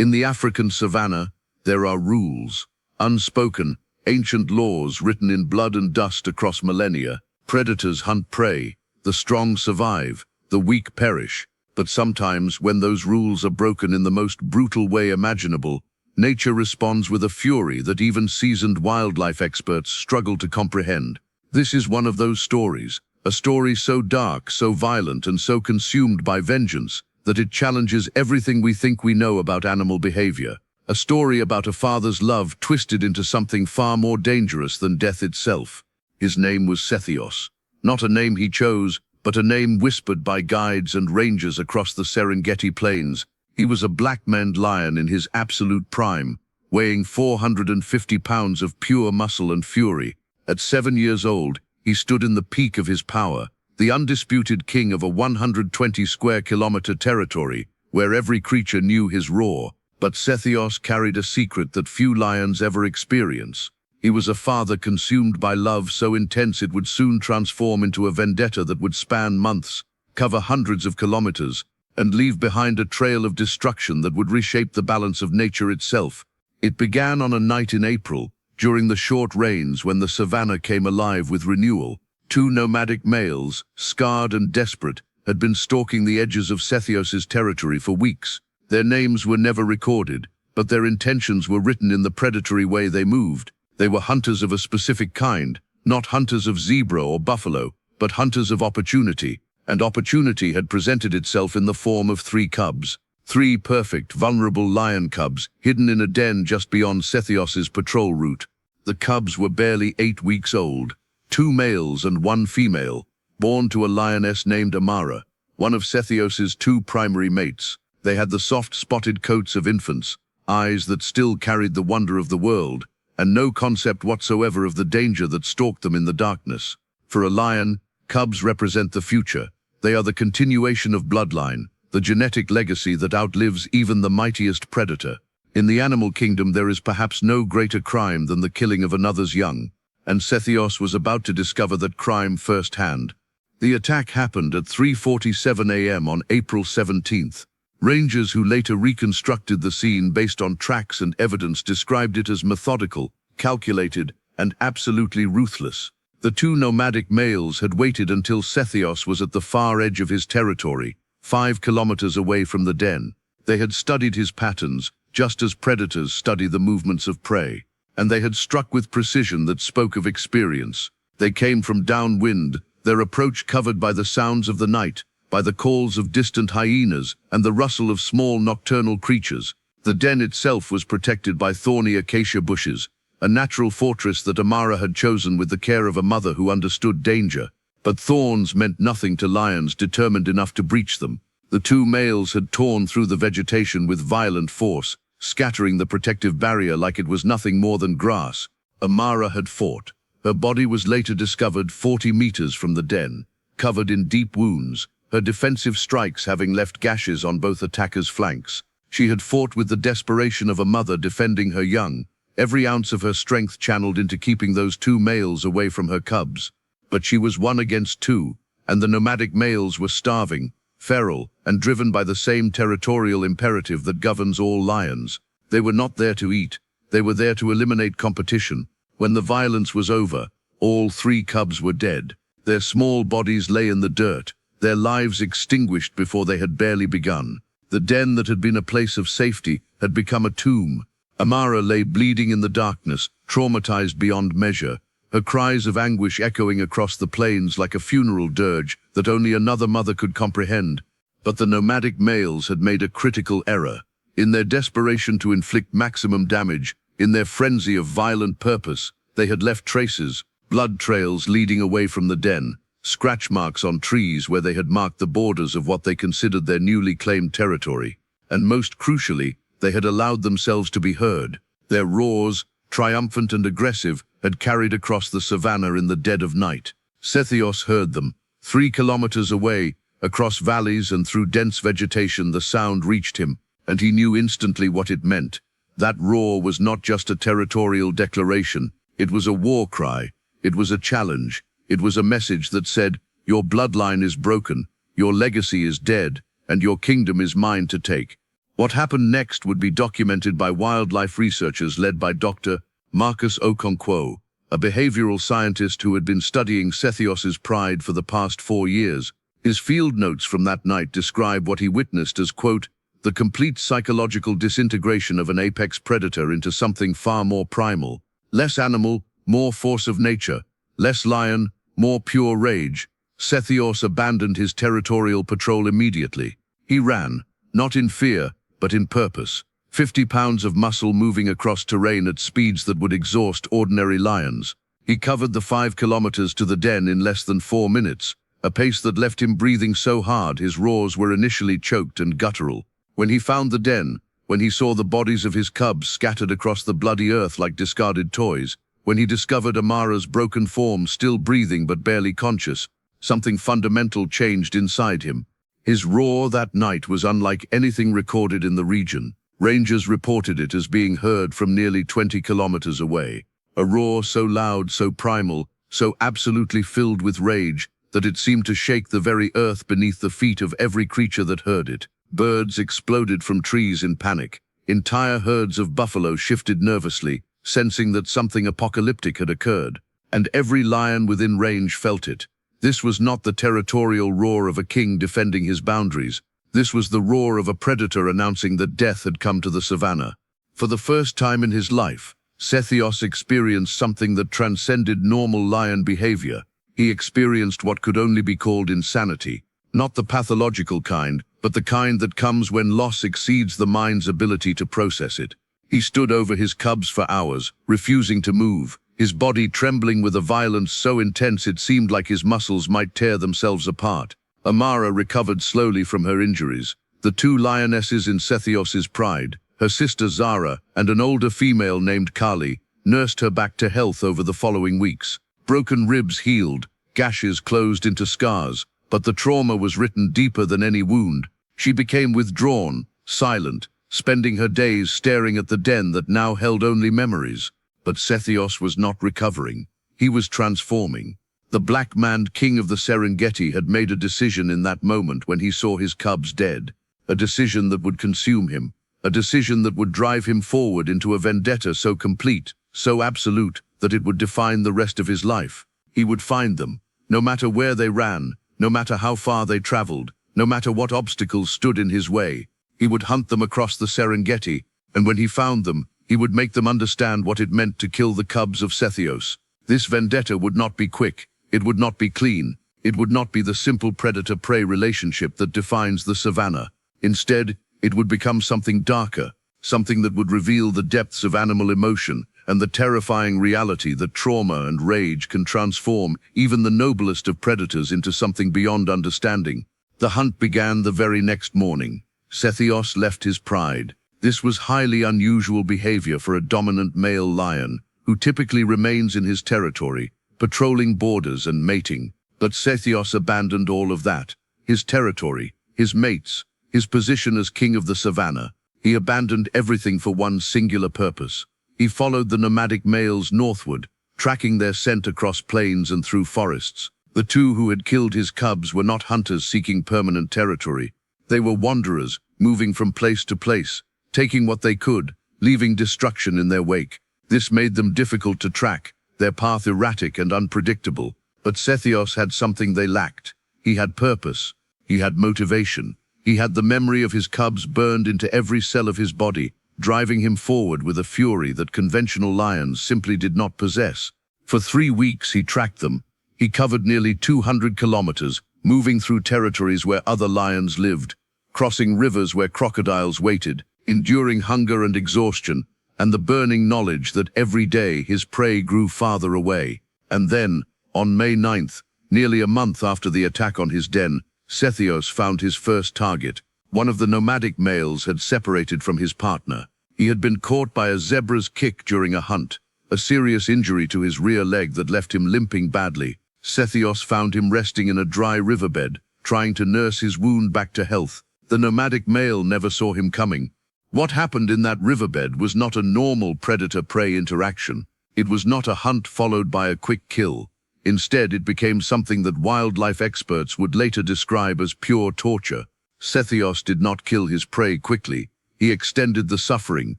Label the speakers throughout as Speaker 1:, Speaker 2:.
Speaker 1: In the African savanna, there are rules, unspoken, ancient laws written in blood and dust across millennia. Predators hunt prey, the strong survive, the weak perish. But sometimes, when those rules are broken in the most brutal way imaginable, nature responds with a fury that even seasoned wildlife experts struggle to comprehend. This is one of those stories, a story so dark, so violent, and so consumed by vengeance that it challenges everything we think we know about animal behavior. A story about a father's love twisted into something far more dangerous than death itself. His name was Sethios, not a name he chose, but a name whispered by guides and rangers across the Serengeti plains. He was a black-maned lion in his absolute prime, weighing 450 pounds of pure muscle and fury. At 7 years old, he stood in the peak of his power, the undisputed king of a 120-square-kilometer territory, where every creature knew his roar. But Sethios carried a secret that few lions ever experience. He was a father consumed by love so intense it would soon transform into a vendetta that would span months, cover hundreds of kilometers, and leave behind a trail of destruction that would reshape the balance of nature itself. It began on a night in April, during the short rains when the savannah came alive with renewal. Two nomadic males, scarred and desperate, had been stalking the edges of Sethios's territory for weeks. Their names were never recorded, but their intentions were written in the predatory way they moved. They were hunters of a specific kind, not hunters of zebra or buffalo, but hunters of opportunity, and opportunity had presented itself in the form of 3 cubs. 3 perfect, vulnerable lion cubs, hidden in a den just beyond Sethios's patrol route. The cubs were barely 8 weeks old, 2 males and 1 female, born to a lioness named Amara, one of Sethios's 2 primary mates. They had the soft spotted coats of infants, eyes that still carried the wonder of the world, and no concept whatsoever of the danger that stalked them in the darkness. For a lion, cubs represent the future. They are the continuation of bloodline, the genetic legacy that outlives even the mightiest predator. In the animal kingdom there is perhaps no greater crime than the killing of another's young, and Sethios was about to discover that crime firsthand. The attack happened at 3:47 a.m. on April 17th. Rangers who later reconstructed the scene based on tracks and evidence described it as methodical, calculated, and absolutely ruthless. The 2 nomadic males had waited until Sethios was at the far edge of his territory, 5 kilometers away from the den. They had studied his patterns, just as predators study the movements of prey, and they had struck with precision that spoke of experience. They came from downwind, their approach covered by the sounds of the night, by the calls of distant hyenas and the rustle of small nocturnal creatures. The den itself was protected by thorny acacia bushes, a natural fortress that Amara had chosen with the care of a mother who understood danger. But thorns meant nothing to lions determined enough to breach them. The 2 males had torn through the vegetation with violent force, scattering the protective barrier like it was nothing more than grass. Amara had fought. Her body was later discovered 40 meters from the den, covered in deep wounds, her defensive strikes having left gashes on both attackers' flanks. She had fought with the desperation of a mother defending her young, every ounce of her strength channeled into keeping those 2 males away from her cubs. But she was 1 against 2, and the nomadic males were starving, feral, and driven by the same territorial imperative that governs all lions. They were not there to eat, they were there to eliminate competition. When the violence was over, all 3 cubs were dead. Their small bodies lay in the dirt, their lives extinguished before they had barely begun. The den that had been a place of safety had become a tomb. Amara lay bleeding in the darkness, traumatized beyond measure, her cries of anguish echoing across the plains like a funeral dirge that only another mother could comprehend. But the nomadic males had made a critical error. In their desperation to inflict maximum damage, in their frenzy of violent purpose, they had left traces, blood trails leading away from the den, scratch marks on trees where they had marked the borders of what they considered their newly claimed territory. And most crucially, they had allowed themselves to be heard. Their roars, triumphant and aggressive, had carried across the savannah in the dead of night. Sethios heard them. 3 kilometers away, across valleys and through dense vegetation, the sound reached him, and he knew instantly what it meant. That roar was not just a territorial declaration. It was a war cry. It was a challenge. It was a message that said, your bloodline is broken, your legacy is dead, and your kingdom is mine to take. What happened next would be documented by wildlife researchers led by Dr. Marcus Okonkwo, a behavioral scientist who had been studying Sethios's pride for the past 4 years. His field notes from that night describe what he witnessed as, quote, the complete psychological disintegration of an apex predator into something far more primal, less animal, more force of nature, less lion, more pure rage. Sethios abandoned his territorial patrol immediately. He ran, not in fear, but in purpose. 50 pounds of muscle moving across terrain at speeds that would exhaust ordinary lions. He covered the 5 kilometers to the den in less than 4 minutes, a pace that left him breathing so hard his roars were initially choked and guttural. When he found the den, when he saw the bodies of his cubs scattered across the bloody earth like discarded toys, when he discovered Amara's broken form still breathing but barely conscious, something fundamental changed inside him. His roar that night was unlike anything recorded in the region. Rangers reported it as being heard from nearly 20 kilometers away. A roar so loud, so primal, so absolutely filled with rage, that it seemed to shake the very earth beneath the feet of every creature that heard it. Birds exploded from trees in panic. Entire herds of buffalo shifted nervously, sensing that something apocalyptic had occurred. And every lion within range felt it. This was not the territorial roar of a king defending his boundaries. This was the roar of a predator announcing that death had come to the savannah. For the first time in his life, Sethios experienced something that transcended normal lion behavior. He experienced what could only be called insanity. Not the pathological kind, but the kind that comes when loss exceeds the mind's ability to process it. He stood over his cubs for hours, refusing to move, his body trembling with a violence so intense it seemed like his muscles might tear themselves apart. Amara recovered slowly from her injuries. The 2 lionesses in Sethios's pride, her sister Zara and an older female named Kali, nursed her back to health over the following weeks. Broken ribs healed, gashes closed into scars, but the trauma was written deeper than any wound. She became withdrawn, silent, spending her days staring at the den that now held only memories. But Sethios was not recovering. He was transforming. The black-maned king of the Serengeti had made a decision in that moment when he saw his cubs dead. A decision that would consume him. A decision that would drive him forward into a vendetta so complete, so absolute, that it would define the rest of his life. He would find them, no matter where they ran, no matter how far they traveled, no matter what obstacles stood in his way. He would hunt them across the Serengeti, and when he found them, he would make them understand what it meant to kill the cubs of Sethios. This vendetta would not be quick, it would not be clean, it would not be the simple predator-prey relationship that defines the savannah. Instead, it would become something darker, something that would reveal the depths of animal emotion and the terrifying reality that trauma and rage can transform even the noblest of predators into something beyond understanding. The hunt began the very next morning. Sethios left his pride. This was highly unusual behavior for a dominant male lion, who typically remains in his territory, patrolling borders and mating. But Sethios abandoned all of that. His territory, his mates, his position as king of the savannah. He abandoned everything for one singular purpose. He followed the nomadic males northward, tracking their scent across plains and through forests. The 2 who had killed his cubs were not hunters seeking permanent territory. They were wanderers, moving from place to place, taking what they could, leaving destruction in their wake. This made them difficult to track, their path erratic and unpredictable. But Sethios had something they lacked. He had purpose. He had motivation. He had the memory of his cubs burned into every cell of his body, driving him forward with a fury that conventional lions simply did not possess. For 3 weeks he tracked them. He covered nearly 200 kilometers, moving through territories where other lions lived, crossing rivers where crocodiles waited, enduring hunger and exhaustion, and the burning knowledge that every day his prey grew farther away. And then, on May 9th, nearly a month after the attack on his den, Sethios found his first target. One of the nomadic males had separated from his partner. He had been caught by a zebra's kick during a hunt, a serious injury to his rear leg that left him limping badly. Sethios found him resting in a dry riverbed, trying to nurse his wound back to health. The nomadic male never saw him coming. What happened in that riverbed was not a normal predator-prey interaction. It was not a hunt followed by a quick kill. Instead, it became something that wildlife experts would later describe as pure torture. Sethios did not kill his prey quickly. He extended the suffering,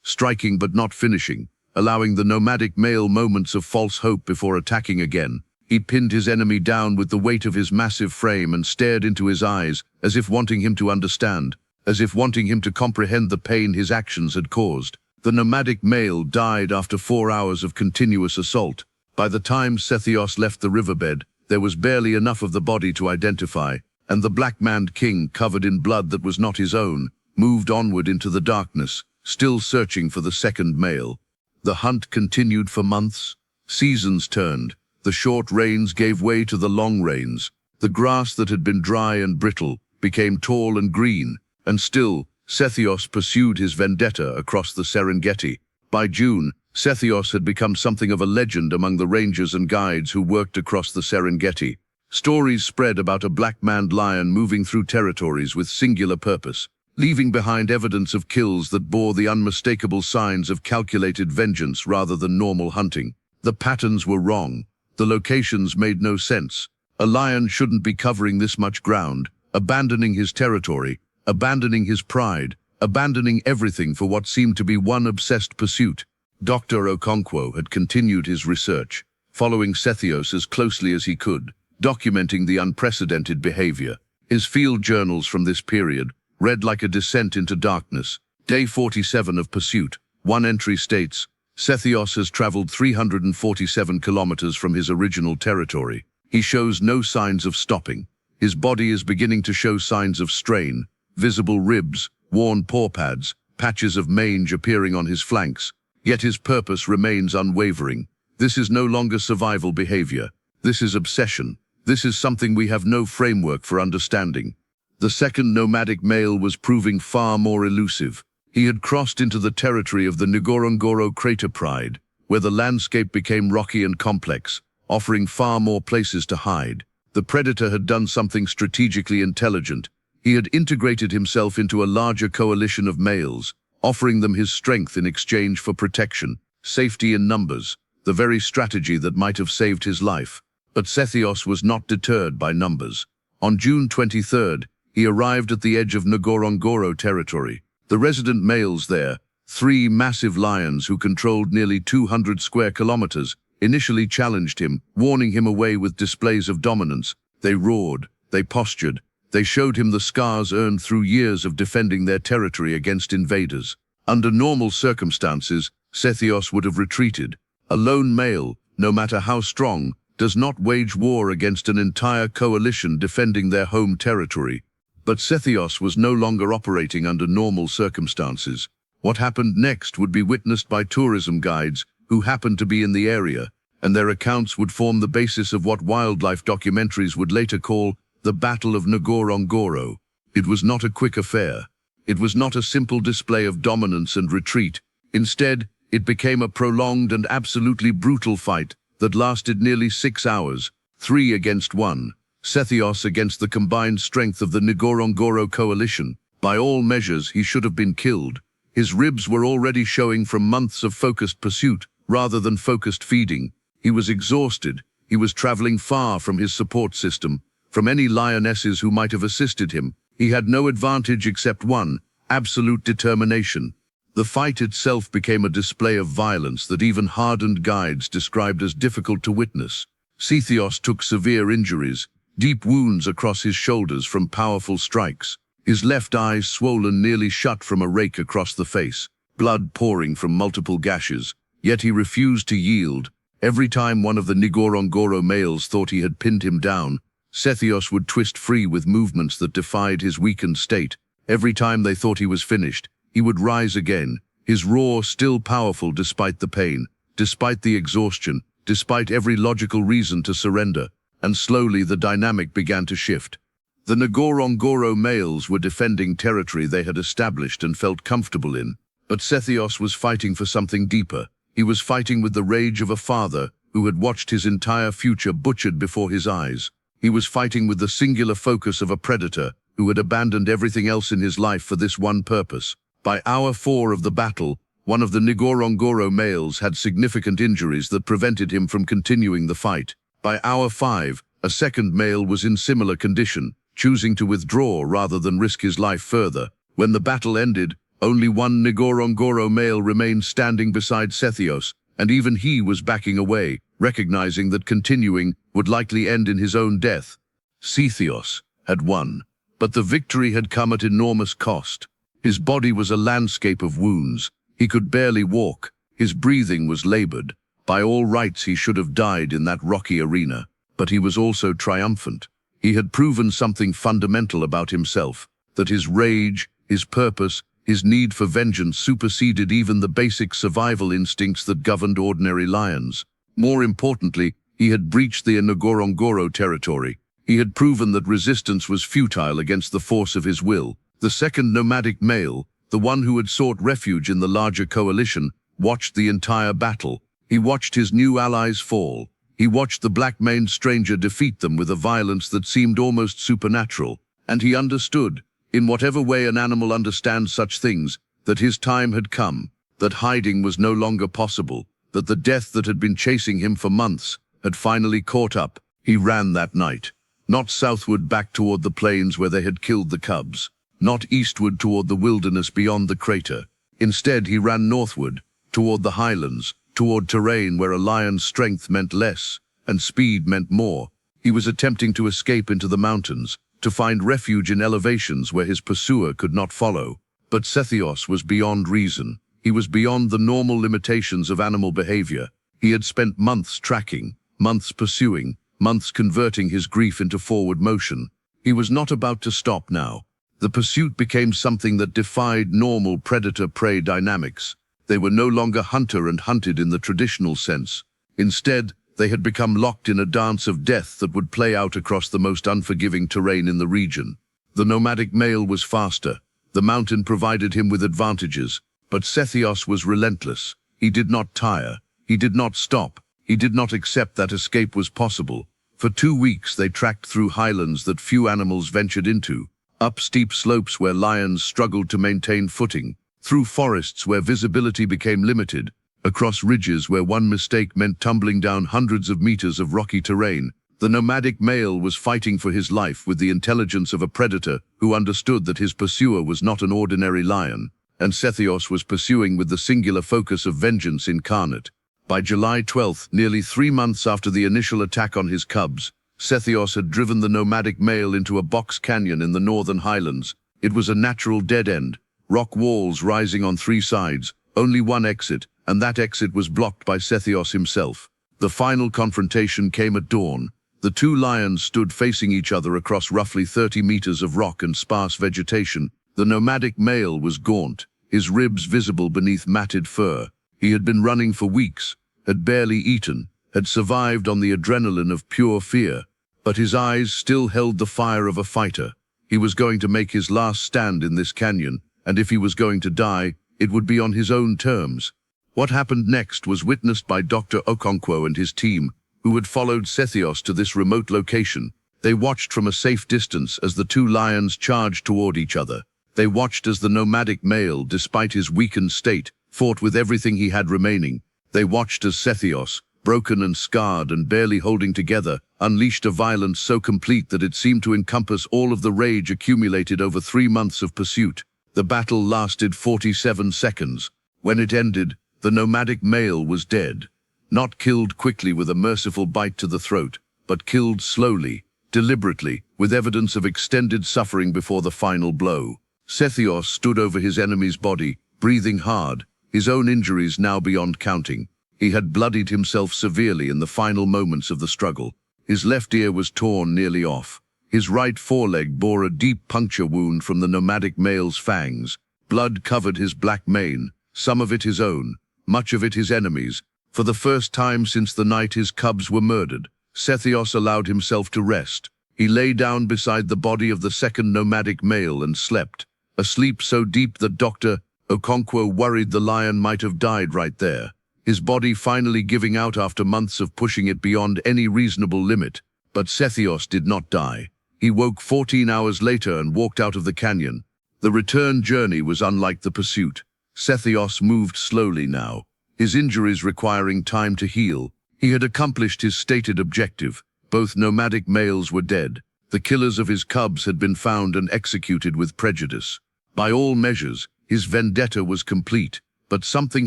Speaker 1: striking but not finishing, allowing the nomadic male moments of false hope before attacking again. He pinned his enemy down with the weight of his massive frame and stared into his eyes, as if wanting him to understand, as if wanting him to comprehend the pain his actions had caused. The nomadic male died after 4 hours of continuous assault. By the time Sethios left the riverbed, there was barely enough of the body to identify, and the black-maned king, covered in blood that was not his own, moved onward into the darkness, still searching for the second male. The hunt continued for months. Seasons turned. The short rains gave way to the long rains. The grass that had been dry and brittle became tall and green, and still, Sethios pursued his vendetta across the Serengeti. By June, Sethios had become something of a legend among the rangers and guides who worked across the Serengeti. Stories spread about a black-maned lion moving through territories with singular purpose, leaving behind evidence of kills that bore the unmistakable signs of calculated vengeance rather than normal hunting. The patterns were wrong. The locations made no sense. A lion shouldn't be covering this much ground, abandoning his territory, abandoning his pride, abandoning everything for what seemed to be one obsessed pursuit. Dr. Okonkwo had continued his research, following Sethios as closely as he could, documenting the unprecedented behavior. His field journals from this period read like a descent into darkness. Day 47 of pursuit. One entry states, Sethios has traveled 347 kilometers from his original territory. He shows no signs of stopping. His body is beginning to show signs of strain, visible ribs, worn paw pads, patches of mange appearing on his flanks. Yet his purpose remains unwavering. This is no longer survival behavior. This is obsession. This is something we have no framework for understanding. The second nomadic male was proving far more elusive. He had crossed into the territory of the Ngorongoro crater pride, where the landscape became rocky and complex, offering far more places to hide. The predator had done something strategically intelligent. He had integrated himself into a larger coalition of males, offering them his strength in exchange for protection, safety in numbers, the very strategy that might have saved his life. But Sethios was not deterred by numbers. On June 23rd, he arrived at the edge of Ngorongoro territory. The resident males there, 3 massive lions who controlled nearly 200 square kilometers, initially challenged him, warning him away with displays of dominance. They roared, they postured, they showed him the scars earned through years of defending their territory against invaders. Under normal circumstances, Sethios would have retreated. A lone male, no matter how strong, does not wage war against an entire coalition defending their home territory. But Sethios was no longer operating under normal circumstances. What happened next would be witnessed by tourism guides who happened to be in the area, and their accounts would form the basis of what wildlife documentaries would later call the Battle of Ngorongoro. It was not a quick affair. It was not a simple display of dominance and retreat. Instead, it became a prolonged and absolutely brutal fight that lasted nearly 6 hours, 3 against 1. Sethios against the combined strength of the Ngorongoro coalition. By all measures, he should have been killed. His ribs were already showing from months of focused pursuit, rather than focused feeding. He was exhausted. He was traveling far from his support system, from any lionesses who might have assisted him. He had no advantage except one, absolute determination. The fight itself became a display of violence that even hardened guides described as difficult to witness. Sethios took severe injuries, deep wounds across his shoulders from powerful strikes, his left eye swollen nearly shut from a rake across the face, blood pouring from multiple gashes. Yet he refused to yield. Every time one of the Ngorongoro males thought he had pinned him down, Sethios would twist free with movements that defied his weakened state. Every time they thought he was finished, he would rise again, his roar still powerful despite the pain, despite the exhaustion, despite every logical reason to surrender. And slowly the dynamic began to shift. The Ngorongoro males were defending territory they had established and felt comfortable in. But Sethios was fighting for something deeper. He was fighting with the rage of a father who had watched his entire future butchered before his eyes. He was fighting with the singular focus of a predator who had abandoned everything else in his life for this one purpose. By hour 4 of the battle, one of the Ngorongoro males had significant injuries that prevented him from continuing the fight. By hour 5, a second male was in similar condition, choosing to withdraw rather than risk his life further. When the battle ended, Only one Ngorongoro male remained standing beside Sethios, and even he was backing away, recognizing that continuing would likely end in his own death. Sethios had won, but the victory had come at enormous cost. His body was a landscape of wounds. He could barely walk. His breathing was labored. By all rights, he should have died in that rocky arena. But he was also triumphant. He had proven something fundamental about himself, that his rage, his purpose, his need for vengeance superseded even the basic survival instincts that governed ordinary lions. More importantly, he had breached the Ngorongoro territory. He had proven that resistance was futile against the force of his will. The second nomadic male, the one who had sought refuge in the larger coalition, watched the entire battle. He watched his new allies fall. He watched the black-maned stranger defeat them with a violence that seemed almost supernatural. And he understood, in whatever way an animal understands such things, that his time had come, that hiding was no longer possible, that the death that had been chasing him for months had finally caught up. He ran that night, not southward back toward the plains where they had killed the cubs, not eastward toward the wilderness beyond the crater. Instead, he ran northward, toward the highlands, toward terrain where a lion's strength meant less and speed meant more. He was attempting to escape into the mountains, to find refuge in elevations where his pursuer could not follow. But Sethios was beyond reason. He was beyond the normal limitations of animal behavior. He had spent months tracking, months pursuing, months converting his grief into forward motion. He was not about to stop now. The pursuit became something that defied normal predator-prey dynamics. They were no longer hunter and hunted in the traditional sense. Instead, they had become locked in a dance of death that would play out across the most unforgiving terrain in the region. The nomadic male was faster. The mountain provided him with advantages, but Sethios was relentless. He did not tire. He did not stop. He did not accept that escape was possible. For 2 weeks they tracked through highlands that few animals ventured into, up steep slopes where lions struggled to maintain footing, through forests where visibility became limited, across ridges where one mistake meant tumbling down hundreds of meters of rocky terrain. The nomadic male was fighting for his life with the intelligence of a predator who understood that his pursuer was not an ordinary lion, and Sethios was pursuing with the singular focus of vengeance incarnate. By July 12th, nearly 3 months after the initial attack on his cubs, Sethios had driven the nomadic male into a box canyon in the northern highlands. It was a natural dead end, rock walls rising on 3 sides, only one exit, and that exit was blocked by Sethios himself. The final confrontation came at dawn. The 2 lions stood facing each other across roughly 30 meters of rock and sparse vegetation. The nomadic male was gaunt, his ribs visible beneath matted fur. He had been running for weeks, had barely eaten, had survived on the adrenaline of pure fear, but his eyes still held the fire of a fighter. He was going to make his last stand in this canyon, and if he was going to die, it would be on his own terms. What happened next was witnessed by Dr. Okonkwo and his team, who had followed Sethios to this remote location. They watched from a safe distance as the 2 lions charged toward each other. They watched as the nomadic male, despite his weakened state, fought with everything he had remaining. They watched as Sethios, broken and scarred and barely holding together, unleashed a violence so complete that it seemed to encompass all of the rage accumulated over 3 months of pursuit. The battle lasted 47 seconds. When it ended, the nomadic male was dead. Not killed quickly with a merciful bite to the throat, but killed slowly, deliberately, with evidence of extended suffering before the final blow. Sethios stood over his enemy's body, breathing hard, his own injuries now beyond counting. He had bloodied himself severely in the final moments of the struggle. His left ear was torn nearly off. His right foreleg bore a deep puncture wound from the nomadic male's fangs. Blood covered his black mane, some of it his own, much of it his enemy's. For the first time since the night his cubs were murdered, Sethios allowed himself to rest. He lay down beside the body of the second nomadic male and slept, a sleep so deep that Dr. Okonkwo worried the lion might have died right there, his body finally giving out after months of pushing it beyond any reasonable limit. But Sethios did not die. He woke 14 hours later and walked out of the canyon. The return journey was unlike the pursuit. Sethios moved slowly now, his injuries requiring time to heal. He had accomplished his stated objective. Both nomadic males were dead. The killers of his cubs had been found and executed with prejudice. By all measures, His vendetta was complete, but something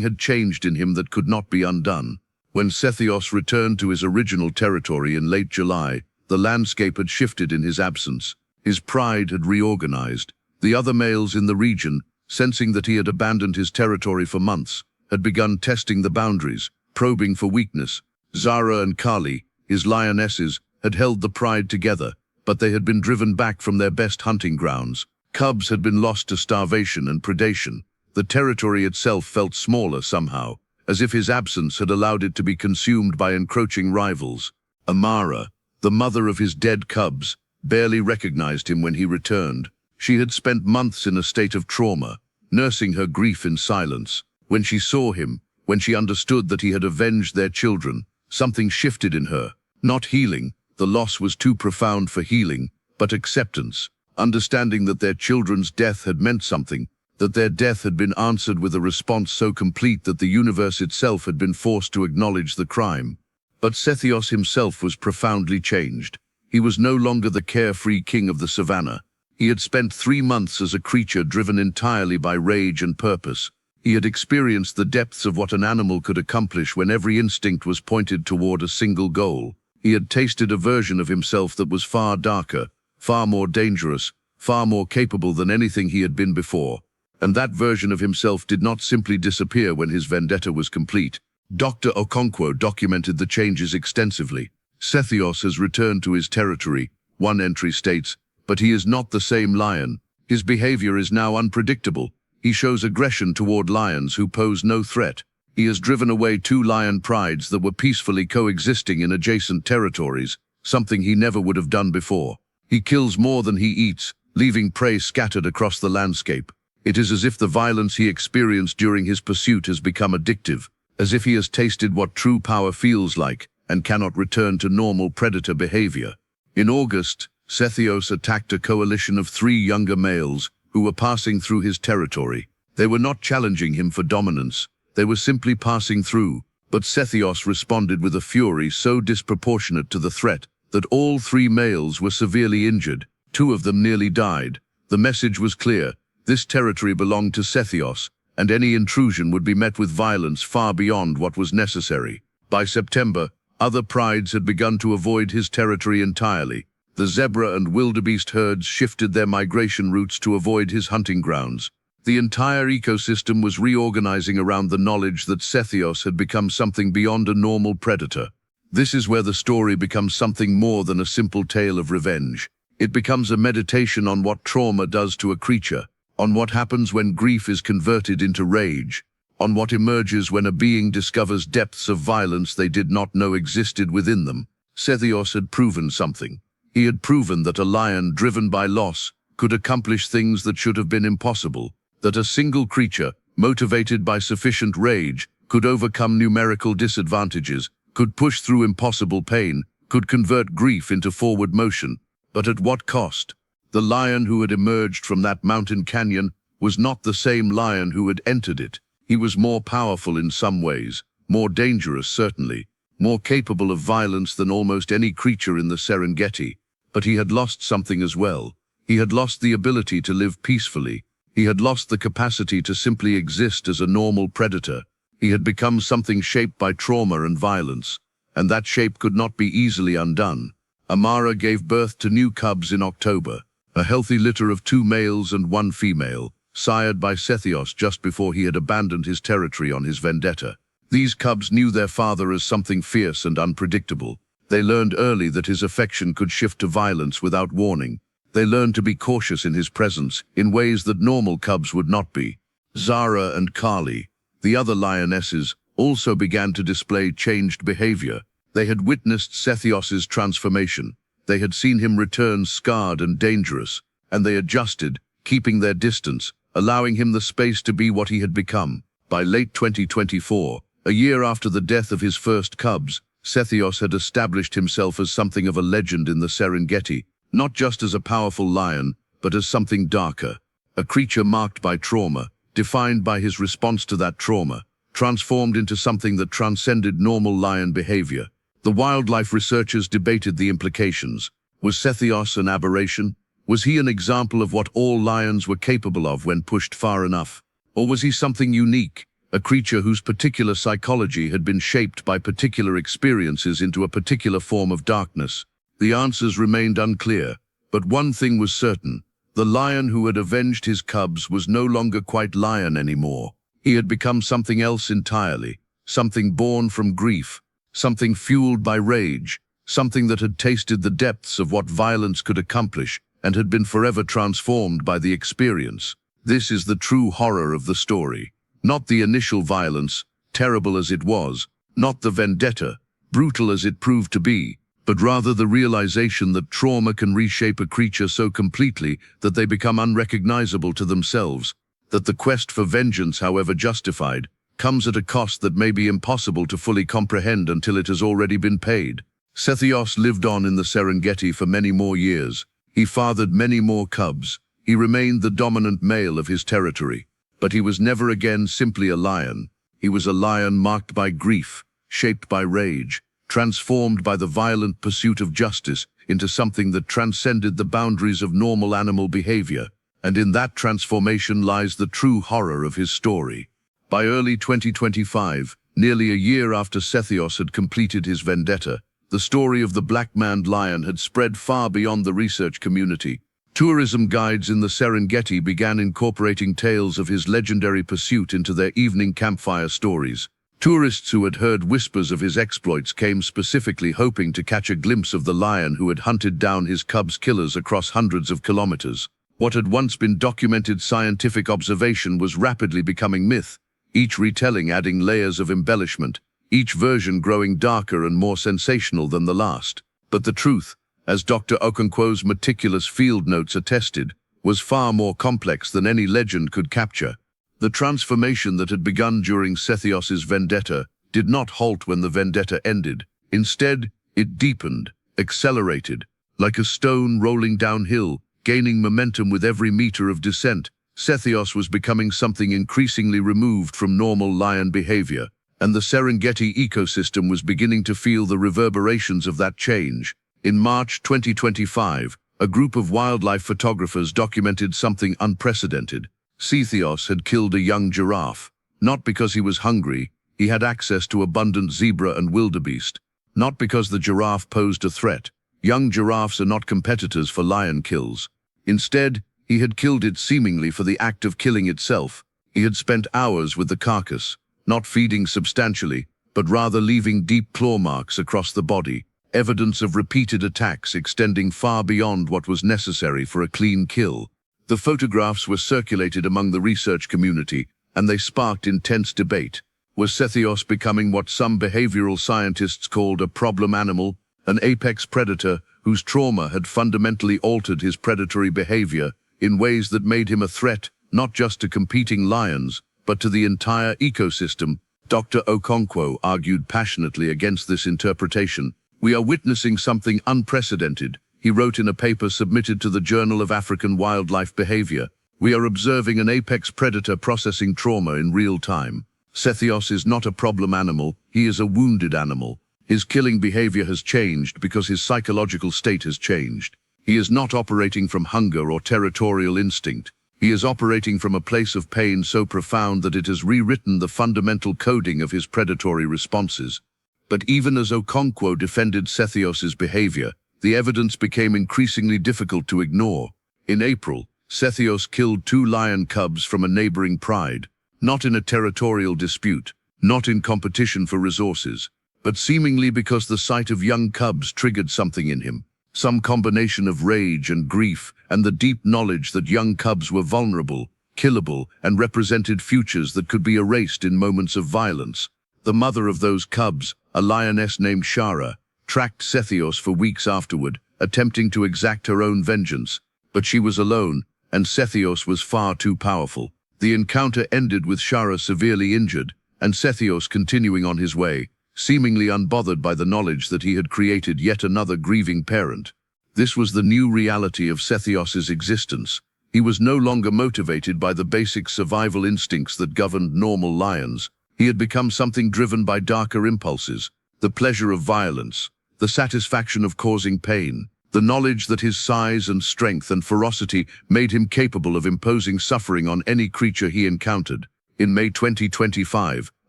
Speaker 1: had changed in him that could not be undone. When Sethios returned to his original territory in late July, the landscape had shifted in his absence. His pride had reorganized. The other males in the region, sensing that he had abandoned his territory for months, had begun testing the boundaries, probing for weakness. Zara and Kali, his lionesses, had held the pride together, but they had been driven back from their best hunting grounds. Cubs had been lost to starvation and predation. The territory itself felt smaller somehow, as if his absence had allowed it to be consumed by encroaching rivals. Amara, the mother of his dead cubs, barely recognized him when he returned. She had spent months in a state of trauma, nursing her grief in silence. When she saw him, when she understood that he had avenged their children, something shifted in her. Not healing, the loss was too profound for healing, but acceptance, understanding that their children's death had meant something, that their death had been answered with a response so complete that the universe itself had been forced to acknowledge the crime. But Sethios himself was profoundly changed. He was no longer the carefree king of the savannah. He had spent 3 months as a creature driven entirely by rage and purpose. He had experienced the depths of what an animal could accomplish when every instinct was pointed toward a single goal. He had tasted a version of himself that was far darker, far more dangerous, far more capable than anything he had been before. And that version of himself did not simply disappear when his vendetta was complete. Dr. Okonkwo documented the changes extensively. Sethios has returned to his territory, one entry states, but he is not the same lion. His behavior is now unpredictable. He shows aggression toward lions who pose no threat. He has driven away 2 lion prides that were peacefully coexisting in adjacent territories, something he never would have done before. He kills more than he eats, leaving prey scattered across the landscape. It is as if the violence he experienced during his pursuit has become addictive, as if he has tasted what true power feels like and cannot return to normal predator behavior. In August, Sethios attacked a coalition of 3 younger males who were passing through his territory. They were not challenging him for dominance. They were simply passing through, but Sethios responded with a fury so disproportionate to the threat that all 3 males were severely injured. 2 of them nearly died. The message was clear. This territory belonged to Sethios, and any intrusion would be met with violence far beyond what was necessary. By September, other prides had begun to avoid his territory entirely. The zebra and wildebeest herds shifted their migration routes to avoid his hunting grounds. The entire ecosystem was reorganizing around the knowledge that Sethios had become something beyond a normal predator. This is where the story becomes something more than a simple tale of revenge. It becomes a meditation on what trauma does to a creature, on what happens when grief is converted into rage, on what emerges when a being discovers depths of violence they did not know existed within them. Sethios had proven something. He had proven that a lion driven by loss could accomplish things that should have been impossible, that a single creature, motivated by sufficient rage, could overcome numerical disadvantages, could push through impossible pain, could convert grief into forward motion. But at what cost? The lion who had emerged from that mountain canyon was not the same lion who had entered it. He was more powerful in some ways, more dangerous certainly, more capable of violence than almost any creature in the Serengeti. But he had lost something as well. He had lost the ability to live peacefully. He had lost the capacity to simply exist as a normal predator. He had become something shaped by trauma and violence, and that shape could not be easily undone. Amara gave birth to new cubs in October, a healthy litter of 2 males and 1 female, sired by Sethios just before he had abandoned his territory on his vendetta. These cubs knew their father as something fierce and unpredictable. They learned early that his affection could shift to violence without warning. They learned to be cautious in his presence in ways that normal cubs would not be. Zara and Kali, the other lionesses, also began to display changed behavior. They had witnessed Sethios's transformation. They had seen him return scarred and dangerous, and they adjusted, keeping their distance, allowing him the space to be what he had become. By late 2024, a year after the death of his first cubs, Sethios had established himself as something of a legend in the Serengeti, not just as a powerful lion, but as something darker, a creature marked by trauma, defined by his response to that trauma, transformed into something that transcended normal lion behavior. The wildlife researchers debated the implications. Was Sethios an aberration? Was he an example of what all lions were capable of when pushed far enough? Or was he something unique, a creature whose particular psychology had been shaped by particular experiences into a particular form of darkness? The answers remained unclear, but one thing was certain. The lion who had avenged his cubs was no longer quite lion anymore. He had become something else entirely, something born from grief, something fueled by rage, something that had tasted the depths of what violence could accomplish and had been forever transformed by the experience. This is the true horror of the story. Not the initial violence, terrible as it was, not the vendetta, brutal as it proved to be, but rather the realization that trauma can reshape a creature so completely that they become unrecognizable to themselves, that the quest for vengeance, however justified, comes at a cost that may be impossible to fully comprehend until it has already been paid. Sethios lived on in the Serengeti for many more years. He fathered many more cubs. He remained the dominant male of his territory. But he was never again simply a lion. He was a lion marked by grief, shaped by rage, transformed by the violent pursuit of justice into something that transcended the boundaries of normal animal behavior. And in that transformation lies the true horror of his story. By early 2025, nearly a year after Sethios had completed his vendetta, the story of the black-maned lion had spread far beyond the research community. Tourism guides in the Serengeti began incorporating tales of his legendary pursuit into their evening campfire stories. Tourists who had heard whispers of his exploits came specifically hoping to catch a glimpse of the lion who had hunted down his cubs' killers across hundreds of kilometers. What had once been documented scientific observation was rapidly becoming myth, each retelling adding layers of embellishment, each version growing darker and more sensational than the last. But the truth, as Dr. Okonkwo's meticulous field notes attested, was far more complex than any legend could capture. The transformation that had begun during Sethios's vendetta did not halt when the vendetta ended. Instead, it deepened, accelerated, like a stone rolling downhill, gaining momentum with every meter of descent. Sethios was becoming something increasingly removed from normal lion behavior, and the Serengeti ecosystem was beginning to feel the reverberations of that change. In March 2025, a group of wildlife photographers documented something unprecedented. Sethios had killed a young giraffe. Not because he was hungry, he had access to abundant zebra and wildebeest. Not because the giraffe posed a threat. Young giraffes are not competitors for lion kills. Instead, he had killed it seemingly for the act of killing itself. He had spent hours with the carcass, not feeding substantially, but rather leaving deep claw marks across the body, evidence of repeated attacks extending far beyond what was necessary for a clean kill. The photographs were circulated among the research community, and they sparked intense debate. Was Sethios becoming what some behavioral scientists called a problem animal, an apex predator whose trauma had fundamentally altered his predatory behavior in ways that made him a threat not just to competing lions, but to the entire ecosystem? Dr. Okonkwo argued passionately against this interpretation. "We are witnessing something unprecedented," he wrote in a paper submitted to the Journal of African Wildlife Behavior. "We are observing an apex predator processing trauma in real time. Sethios is not a problem animal, he is a wounded animal. His killing behavior has changed because his psychological state has changed. He is not operating from hunger or territorial instinct. He is operating from a place of pain so profound that it has rewritten the fundamental coding of his predatory responses." But even as Okonkwo defended Sethios's behavior, the evidence became increasingly difficult to ignore. In April, Sethios killed 2 lion cubs from a neighboring pride, not in a territorial dispute, not in competition for resources, but seemingly because the sight of young cubs triggered something in him, some combination of rage and grief and the deep knowledge that young cubs were vulnerable, killable, and represented futures that could be erased in moments of violence. The mother of those cubs, a lioness named Shara, tracked Sethios for weeks afterward, attempting to exact her own vengeance. But she was alone, and Sethios was far too powerful. The encounter ended with Shara severely injured, and Sethios continuing on his way, seemingly unbothered by the knowledge that he had created yet another grieving parent. This was the new reality of Sethios's existence. He was no longer motivated by the basic survival instincts that governed normal lions. He had become something driven by darker impulses, the pleasure of violence, the satisfaction of causing pain, The knowledge that his size and strength and ferocity made him capable of imposing suffering on any creature he encountered. In May 2025,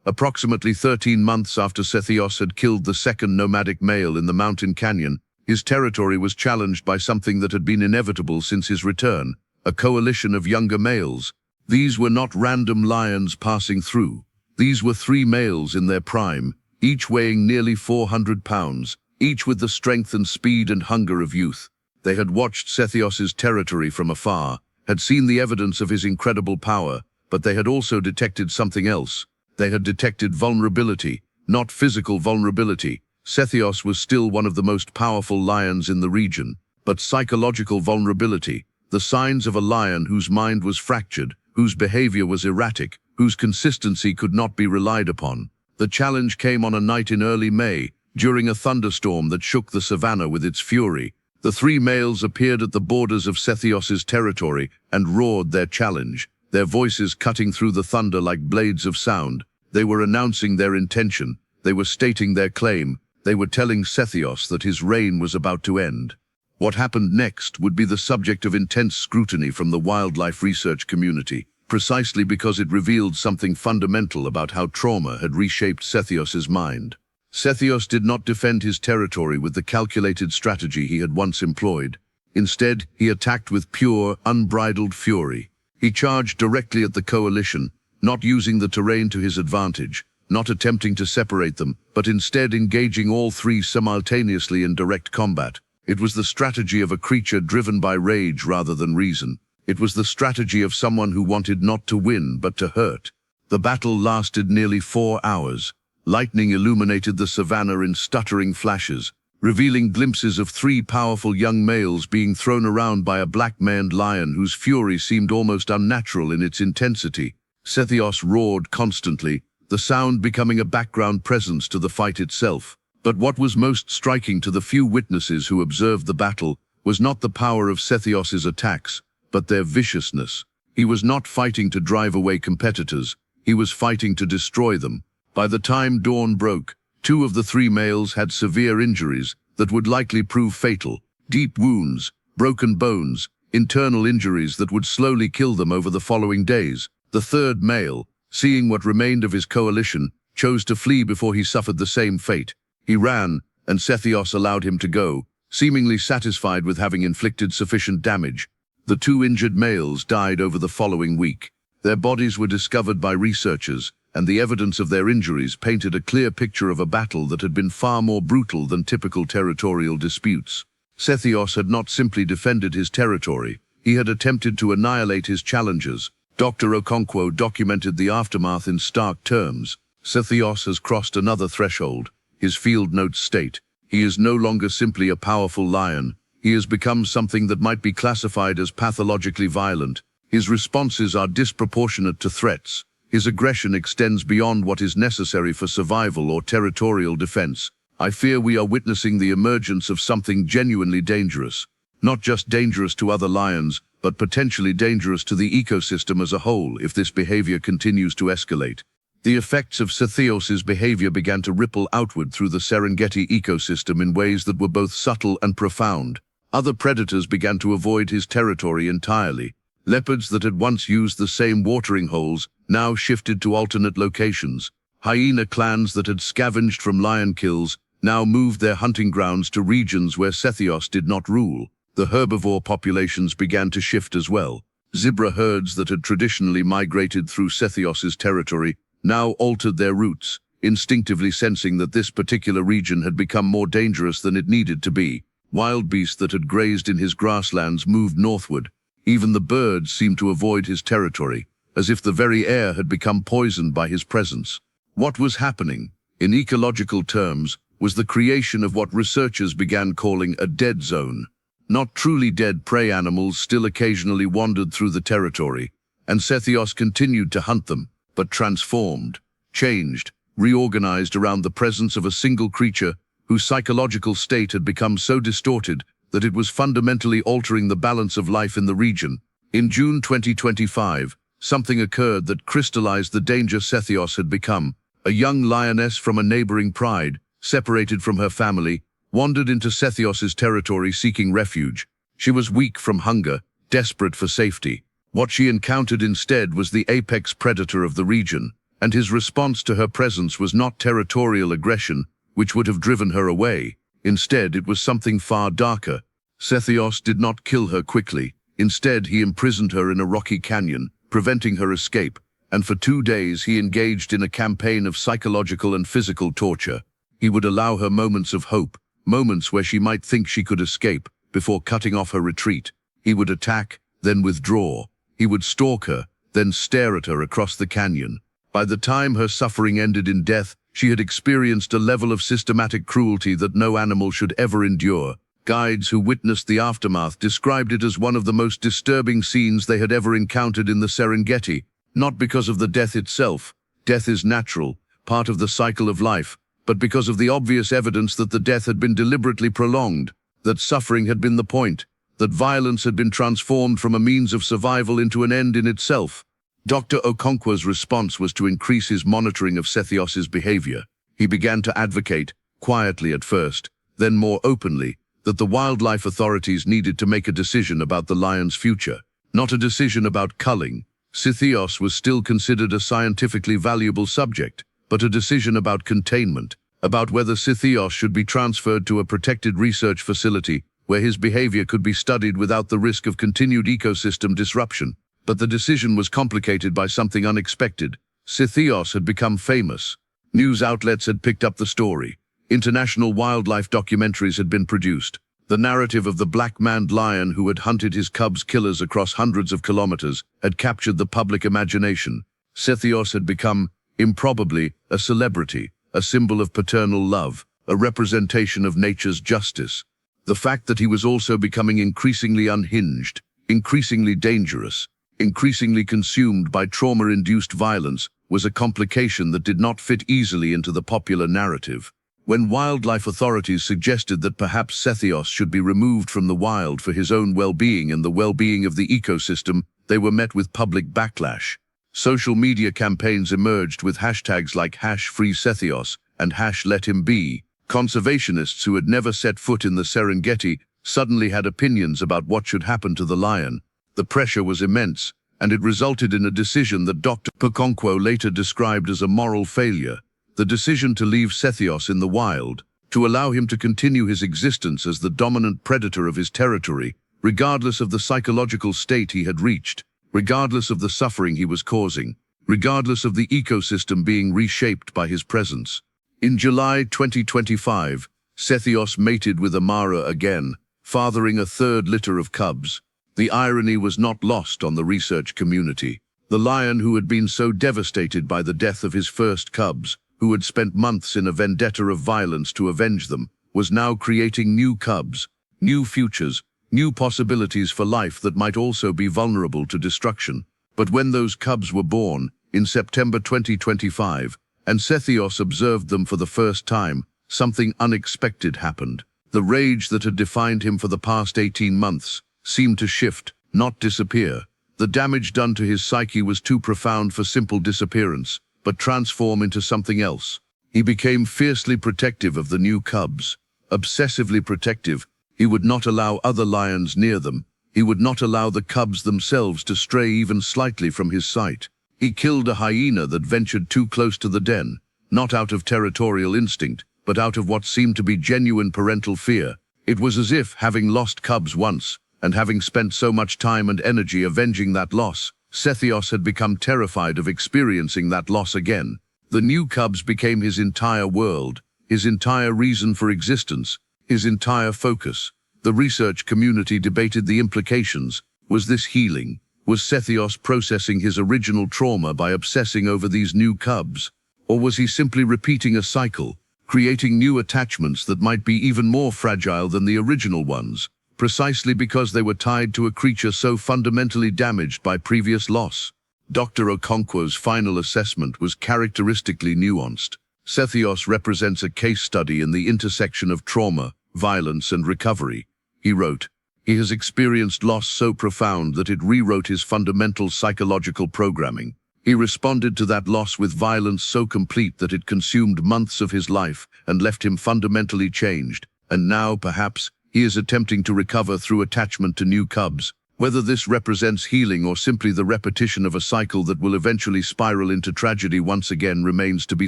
Speaker 1: approximately 13 months after Sethios had killed the second nomadic male in the mountain canyon, his territory was challenged by something that had been inevitable since his return: a coalition of younger males. These were not random lions passing through. These were 3 males in their prime, each weighing nearly 400 pounds, each with the strength and speed and hunger of youth. They had watched Sethios's territory from afar, had seen the evidence of his incredible power, but they had also detected something else. They had detected vulnerability, not physical vulnerability. Sethios was still one of the most powerful lions in the region, but psychological vulnerability, the signs of a lion whose mind was fractured, whose behavior was erratic, whose consistency could not be relied upon. The challenge came on a night in early May, during a thunderstorm that shook the savannah with its fury. The 3 males appeared at the borders of Sethios's territory and roared their challenge, their voices cutting through the thunder like blades of sound. They were announcing their intention. They were stating their claim. They were telling Sethios that his reign was about to end. What happened next would be the subject of intense scrutiny from the wildlife research community, precisely because it revealed something fundamental about how trauma had reshaped Sethios's mind. Sethios did not defend his territory with the calculated strategy he had once employed. Instead, he attacked with pure, unbridled fury. He charged directly at the coalition, not using the terrain to his advantage, not attempting to separate them, but instead engaging all 3 simultaneously in direct combat. It was the strategy of a creature driven by rage rather than reason. It was the strategy of someone who wanted not to win but to hurt. The battle lasted nearly 4 hours. Lightning illuminated the savannah in stuttering flashes, revealing glimpses of 3 powerful young males being thrown around by a black-maned lion whose fury seemed almost unnatural in its intensity. Sethios roared constantly, the sound becoming a background presence to the fight itself. But what was most striking to the few witnesses who observed the battle was not the power of Sethios's attacks, but their viciousness. He was not fighting to drive away competitors, he was fighting to destroy them. By the time dawn broke, 2 of the 3 males had severe injuries that would likely prove fatal: deep wounds, broken bones, internal injuries that would slowly kill them over the following days. The 3rd male, seeing what remained of his coalition, chose to flee before he suffered the same fate. He ran, and Sethios allowed him to go, seemingly satisfied with having inflicted sufficient damage. The 2 injured males died over the following week. Their bodies were discovered by researchers, and the evidence of their injuries painted a clear picture of a battle that had been far more brutal than typical territorial disputes. Sethios had not simply defended his territory, he had attempted to annihilate his challengers. Dr. Okonkwo documented the aftermath in stark terms. Sethios has crossed another threshold. His field notes state, he is no longer simply a powerful lion. He has become something that might be classified as pathologically violent. His responses are disproportionate to threats. His aggression extends beyond what is necessary for survival or territorial defense. I fear we are witnessing the emergence of something genuinely dangerous. Not just dangerous to other lions, but potentially dangerous to the ecosystem as a whole if this behavior continues to escalate. The effects of Sethios's behavior began to ripple outward through the Serengeti ecosystem in ways that were both subtle and profound. Other predators began to avoid his territory entirely. Leopards that had once used the same watering holes now shifted to alternate locations. Hyena clans that had scavenged from lion kills now moved their hunting grounds to regions where Sethios did not rule. The herbivore populations began to shift as well. Zebra herds that had traditionally migrated through Sethios's territory now altered their routes, instinctively sensing that this particular region had become more dangerous than it needed to be. Wild beasts that had grazed in his grasslands moved northward. Even the birds seemed to avoid his territory, as if the very air had become poisoned by his presence. What was happening, in ecological terms, was the creation of what researchers began calling a dead zone. Not truly dead prey animals still occasionally wandered through the territory, and Sethios continued to hunt them, but transformed, changed, reorganized around the presence of a single creature whose psychological state had become so distorted that it was fundamentally altering the balance of life in the region. In June 2025, something occurred that crystallized the danger Sethios had become. A young lioness from a neighboring pride, separated from her family, wandered into Sethios's territory seeking refuge. She was weak from hunger, desperate for safety. What she encountered instead was the apex predator of the region, and his response to her presence was not territorial aggression, which would have driven her away. Instead, it was something far darker. Sethios did not kill her quickly. Instead, he imprisoned her in a rocky canyon, preventing her escape, and for 2 days he engaged in a campaign of psychological and physical torture. He would allow her moments of hope, moments where she might think she could escape, before cutting off her retreat. He would attack, then withdraw. He would stalk her, then stare at her across the canyon. By the time her suffering ended in death, she had experienced a level of systematic cruelty that no animal should ever endure. Guides who witnessed the aftermath described it as one of the most disturbing scenes they had ever encountered in the Serengeti, not because of the death itself. Death is natural, part of the cycle of life, but because of the obvious evidence that the death had been deliberately prolonged, that suffering had been the point, that violence had been transformed from a means of survival into an end in itself. Dr. Okonkwo's response was to increase his monitoring of Sethios's behavior. He began to advocate, quietly at first, then more openly, that the wildlife authorities needed to make a decision about the lion's future, not a decision about culling. Sethios was still considered a scientifically valuable subject, but a decision about containment, about whether Sethios should be transferred to a protected research facility where his behavior could be studied without the risk of continued ecosystem disruption. But the decision was complicated by something unexpected. Sethios had become famous. News outlets had picked up the story. International wildlife documentaries had been produced. The narrative of the black-maned lion who had hunted his cubs' killers across hundreds of kilometers had captured the public imagination. Sethios had become, improbably, a celebrity, a symbol of paternal love, a representation of nature's justice. The fact that he was also becoming increasingly unhinged, increasingly dangerous, increasingly consumed by trauma-induced violence was a complication that did not fit easily into the popular narrative. When wildlife authorities suggested that perhaps Sethios should be removed from the wild for his own well-being and the well-being of the ecosystem, they were met with public backlash. Social media campaigns emerged with hashtags like #FreeSethios and #LetHimBe. Conservationists who had never set foot in the Serengeti suddenly had opinions about what should happen to the lion. The pressure was immense, and it resulted in a decision that Dr. Okonkwo later described as a moral failure. The decision to leave Sethios in the wild, to allow him to continue his existence as the dominant predator of his territory, regardless of the psychological state he had reached, regardless of the suffering he was causing, regardless of the ecosystem being reshaped by his presence. In July 2025, Sethios mated with Amara again, fathering a third litter of cubs. The irony was not lost on the research community. The lion who had been so devastated by the death of his first cubs, who had spent months in a vendetta of violence to avenge them, was now creating new cubs, new futures, new possibilities for life that might also be vulnerable to destruction. But when those cubs were born, in September 2025, and Sethios observed them for the first time, something unexpected happened. The rage that had defined him for the past 18 months seemed to shift, not disappear. The damage done to his psyche was too profound for simple disappearance, but transform into something else. He became fiercely protective of the new cubs, obsessively protective. He would not allow other lions near them. He would not allow the cubs themselves to stray even slightly from his sight. He killed a hyena that ventured too close to the den, not out of territorial instinct, but out of what seemed to be genuine parental fear. It was as if, having lost cubs once, and having spent so much time and energy avenging that loss, Sethios had become terrified of experiencing that loss again. The new cubs became his entire world, his entire reason for existence, his entire focus. The research community debated the implications. Was this healing? Was Sethios processing his original trauma by obsessing over these new cubs? Or was he simply repeating a cycle, creating new attachments that might be even more fragile than the original ones, precisely because they were tied to a creature so fundamentally damaged by previous loss? Dr. Okonkwo's final assessment was characteristically nuanced. Sethios represents a case study in the intersection of trauma, violence, and recovery. He wrote, "He has experienced loss so profound that it rewrote his fundamental psychological programming. He responded to that loss with violence so complete that it consumed months of his life and left him fundamentally changed, and now, perhaps, he is attempting to recover through attachment to new cubs. Whether this represents healing or simply the repetition of a cycle that will eventually spiral into tragedy once again remains to be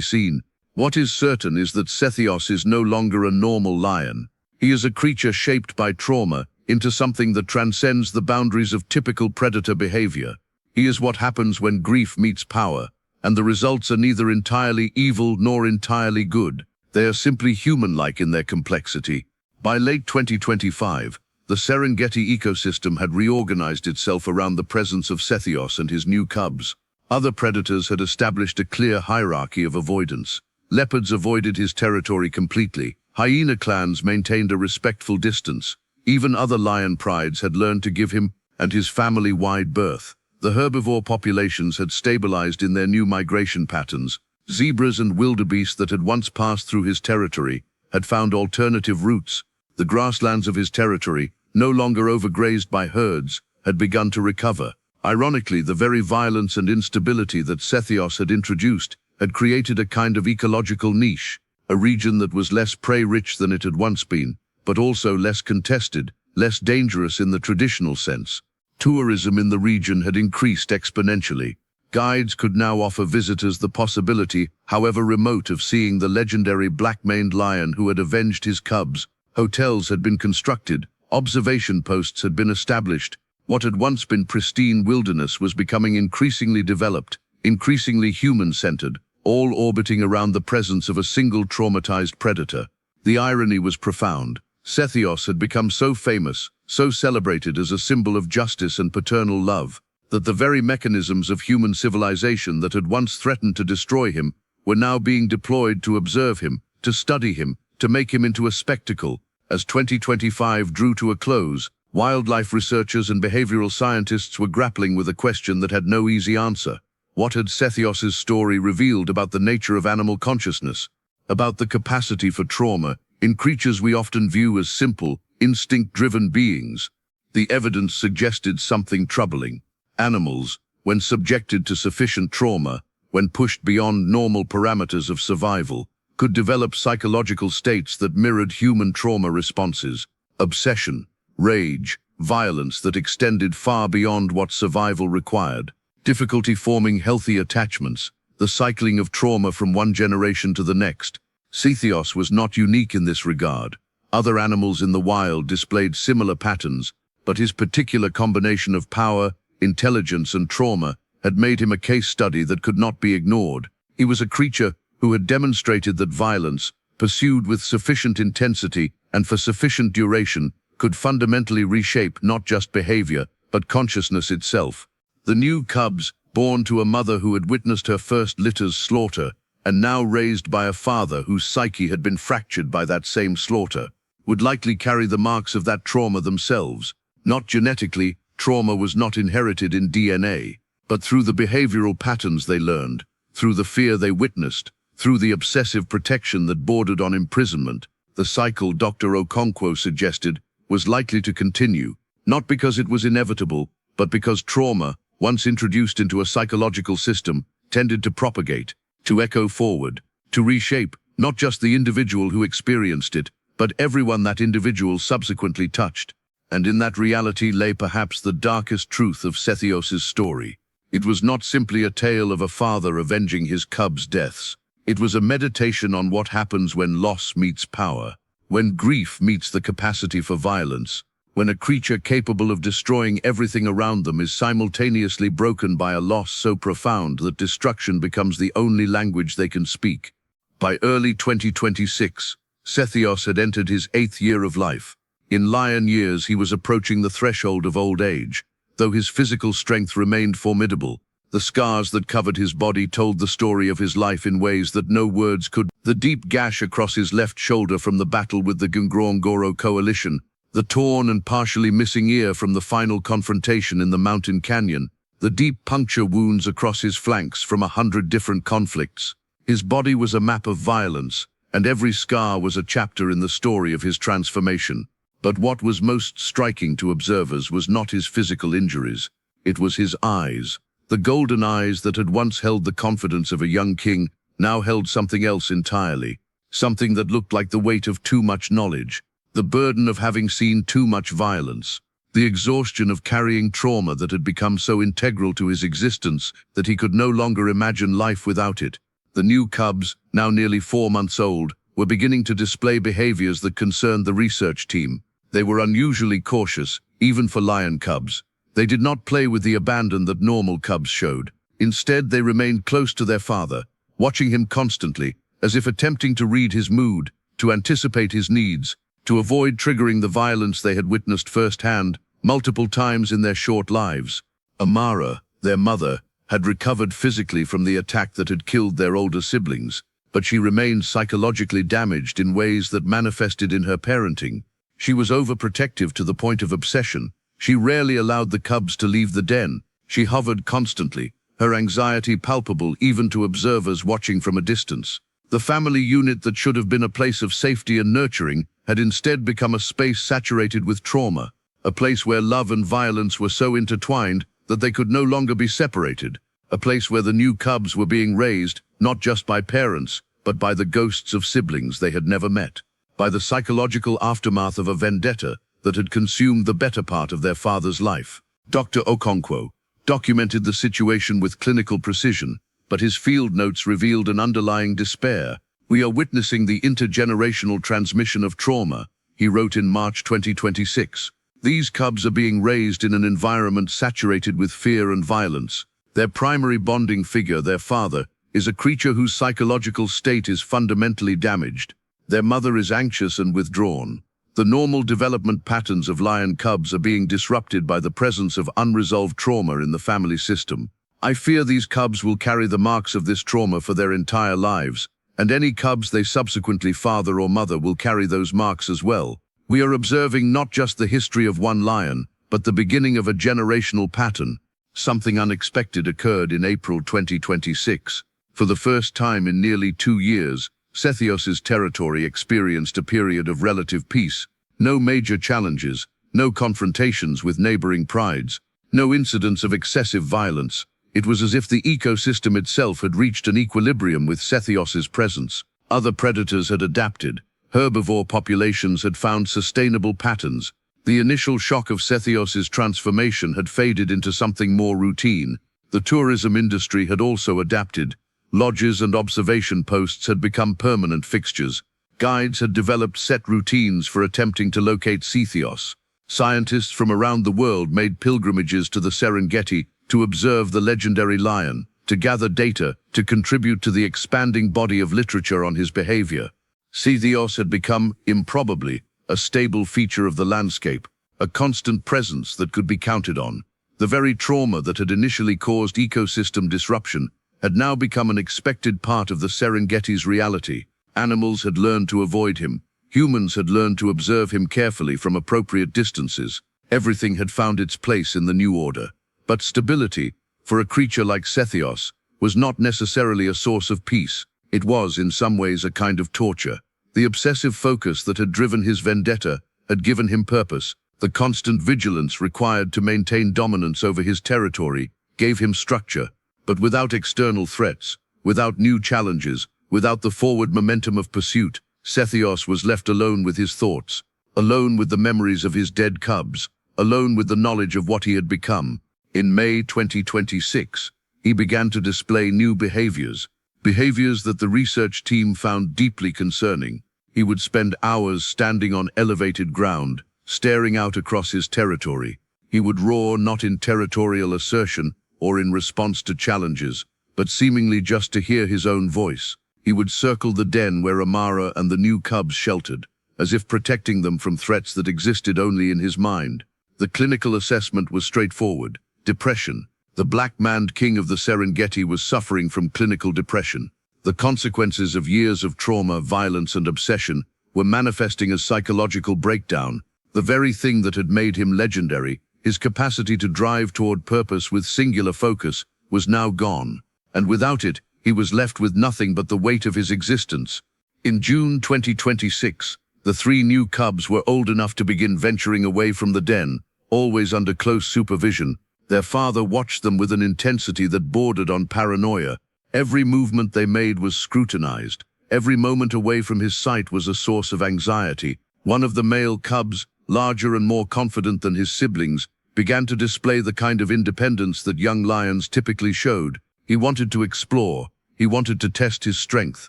Speaker 1: seen. What is certain is that Sethios is no longer a normal lion. He is a creature shaped by trauma into something that transcends the boundaries of typical predator behavior. He is what happens when grief meets power, and the results are neither entirely evil nor entirely good. They are simply human-like in their complexity. By late 2025, the Serengeti ecosystem had reorganized itself around the presence of Sethios and his new cubs. Other predators had established a clear hierarchy of avoidance. Leopards avoided his territory completely. Hyena clans maintained a respectful distance. Even other lion prides had learned to give him and his family wide berth. The herbivore populations had stabilized in their new migration patterns. Zebras and wildebeest that had once passed through his territory had found alternative routes. The grasslands of his territory, no longer overgrazed by herds, had begun to recover. Ironically, the very violence and instability that Sethios had introduced had created a kind of ecological niche, a region that was less prey-rich than it had once been, but also less contested, less dangerous in the traditional sense. Tourism in the region had increased exponentially. Guides could now offer visitors the possibility, however remote, of seeing the legendary black-maned lion who had avenged his cubs. Hotels had been constructed, observation posts had been established. What had once been pristine wilderness was becoming increasingly developed, increasingly human-centered, all orbiting around the presence of a single traumatized predator. The irony was profound. Sethios had become so famous, so celebrated as a symbol of justice and paternal love, that the very mechanisms of human civilization that had once threatened to destroy him were now being deployed to observe him, to study him, to make him into a spectacle. As 2025 drew to a close, wildlife researchers and behavioral scientists were grappling with a question that had no easy answer. What had Sethios's story revealed about the nature of animal consciousness, about the capacity for trauma in creatures we often view as simple, instinct-driven beings? The evidence suggested something troubling. Animals, when subjected to sufficient trauma, when pushed beyond normal parameters of survival, could develop psychological states that mirrored human trauma responses: obsession, rage, violence that extended far beyond what survival required, difficulty forming healthy attachments, the cycling of trauma from one generation to the next. Sethios was not unique in this regard. Other animals in the wild displayed similar patterns, but his particular combination of power, intelligence, and trauma had made him a case study that could not be ignored. He was a creature who had demonstrated that violence, pursued with sufficient intensity and for sufficient duration, could fundamentally reshape not just behavior, but consciousness itself. The new cubs, born to a mother who had witnessed her first litter's slaughter, and now raised by a father whose psyche had been fractured by that same slaughter, would likely carry the marks of that trauma themselves. Not genetically, trauma was not inherited in DNA, but through the behavioral patterns they learned, through the fear they witnessed, through the obsessive protection that bordered on imprisonment. The cycle, Dr. Okonkwo suggested, was likely to continue, not because it was inevitable, but because trauma, once introduced into a psychological system, tended to propagate, to echo forward, to reshape not just the individual who experienced it, but everyone that individual subsequently touched. And in that reality lay perhaps the darkest truth of Sethios's story. It was not simply a tale of a father avenging his cubs' deaths. It was a meditation on what happens when loss meets power, when grief meets the capacity for violence, when a creature capable of destroying everything around them is simultaneously broken by a loss so profound that destruction becomes the only language they can speak. By early 2026, Sethios had entered his 8th year of life. In lion years, he was approaching the threshold of old age. Though his physical strength remained formidable, the scars that covered his body told the story of his life in ways that no words could. The deep gash across his left shoulder from the battle with the Ngorongoro coalition, the torn and partially missing ear from the final confrontation in the mountain canyon, the deep puncture wounds across his flanks from 100 different conflicts. His body was a map of violence, and every scar was a chapter in the story of his transformation. But what was most striking to observers was not his physical injuries. It was his eyes. The golden eyes that had once held the confidence of a young king now held something else entirely, something that looked like the weight of too much knowledge. the burden of having seen too much violence, the exhaustion of carrying trauma that had become so integral to his existence that he could no longer imagine life without it. The new cubs, now nearly 4 months old, were beginning to display behaviors that concerned the research team. They were unusually cautious, even for lion cubs. They did not play with the abandon that normal cubs showed. Instead, they remained close to their father, watching him constantly, as if attempting to read his mood, to anticipate his needs, to avoid triggering the violence they had witnessed firsthand multiple times in their short lives. Amara, their mother, had recovered physically from the attack that had killed their older siblings, but she remained psychologically damaged in ways that manifested in her parenting. She was overprotective to the point of obsession. She rarely allowed the cubs to leave the den. She hovered constantly, her anxiety palpable even to observers watching from a distance. The family unit that should have been a place of safety and nurturing had instead become a space saturated with trauma, a place where love and violence were so intertwined that they could no longer be separated, a place where the new cubs were being raised not just by parents, but by the ghosts of siblings they had never met, by the psychological aftermath of a vendetta that had consumed the better part of their father's life. Dr. Okonkwo documented the situation with clinical precision, but his field notes revealed an underlying despair. "We are witnessing the intergenerational transmission of trauma," he wrote in March 2026. "These cubs are being raised in an environment saturated with fear and violence. Their primary bonding figure, their father, is a creature whose psychological state is fundamentally damaged. Their mother is anxious and withdrawn. The normal development patterns of lion cubs are being disrupted by the presence of unresolved trauma in the family system. I fear these cubs will carry the marks of this trauma for their entire lives, and any cubs they subsequently father or mother will carry those marks as well. We are observing not just the history of one lion, but the beginning of a generational pattern." Something unexpected occurred in April 2026. For the first time in nearly 2 years, Sethios's territory experienced a period of relative peace. No major challenges, no confrontations with neighboring prides, no incidents of excessive violence. It was as if the ecosystem itself had reached an equilibrium with Sethios's presence. Other predators had adapted. Herbivore populations had found sustainable patterns. The initial shock of Sethios's transformation had faded into something more routine. The tourism industry had also adapted. Lodges and observation posts had become permanent fixtures. Guides had developed set routines for attempting to locate Sethios. Scientists from around the world made pilgrimages to the Serengeti to observe the legendary lion, to gather data, to contribute to the expanding body of literature on his behavior. Sethios had become, improbably, a stable feature of the landscape, a constant presence that could be counted on. The very trauma that had initially caused ecosystem disruption had now become an expected part of the Serengeti's reality. Animals had learned to avoid him. Humans had learned to observe him carefully from appropriate distances. Everything had found its place in the new order. But stability, for a creature like Sethios, was not necessarily a source of peace. It was, in some ways, a kind of torture. The obsessive focus that had driven his vendetta had given him purpose. The constant vigilance required to maintain dominance over his territory gave him structure. But without external threats, without new challenges, without the forward momentum of pursuit, Sethios was left alone with his thoughts, alone with the memories of his dead cubs, alone with the knowledge of what he had become. In May 2026, he began to display new behaviors that the research team found deeply concerning. He would spend hours standing on elevated ground, staring out across his territory. He would roar not in territorial assertion or in response to challenges, but seemingly just to hear his own voice. He would circle the den where Amara and the new cubs sheltered, as if protecting them from threats that existed only in his mind. The clinical assessment was straightforward: depression. The black-maned king of the Serengeti was suffering from clinical depression. The consequences of years of trauma, violence, and obsession were manifesting as psychological breakdown. The very thing that had made him legendary, his capacity to drive toward purpose with singular focus, was now gone. And without it, he was left with nothing but the weight of his existence. In June 2026, the 3 new cubs were old enough to begin venturing away from the den, always under close supervision. Their father watched them with an intensity that bordered on paranoia. Every movement they made was scrutinized. Every moment away from his sight was a source of anxiety. One of the male cubs, larger and more confident than his siblings, began to display the kind of independence that young lions typically showed. He wanted to explore. He wanted to test his strength.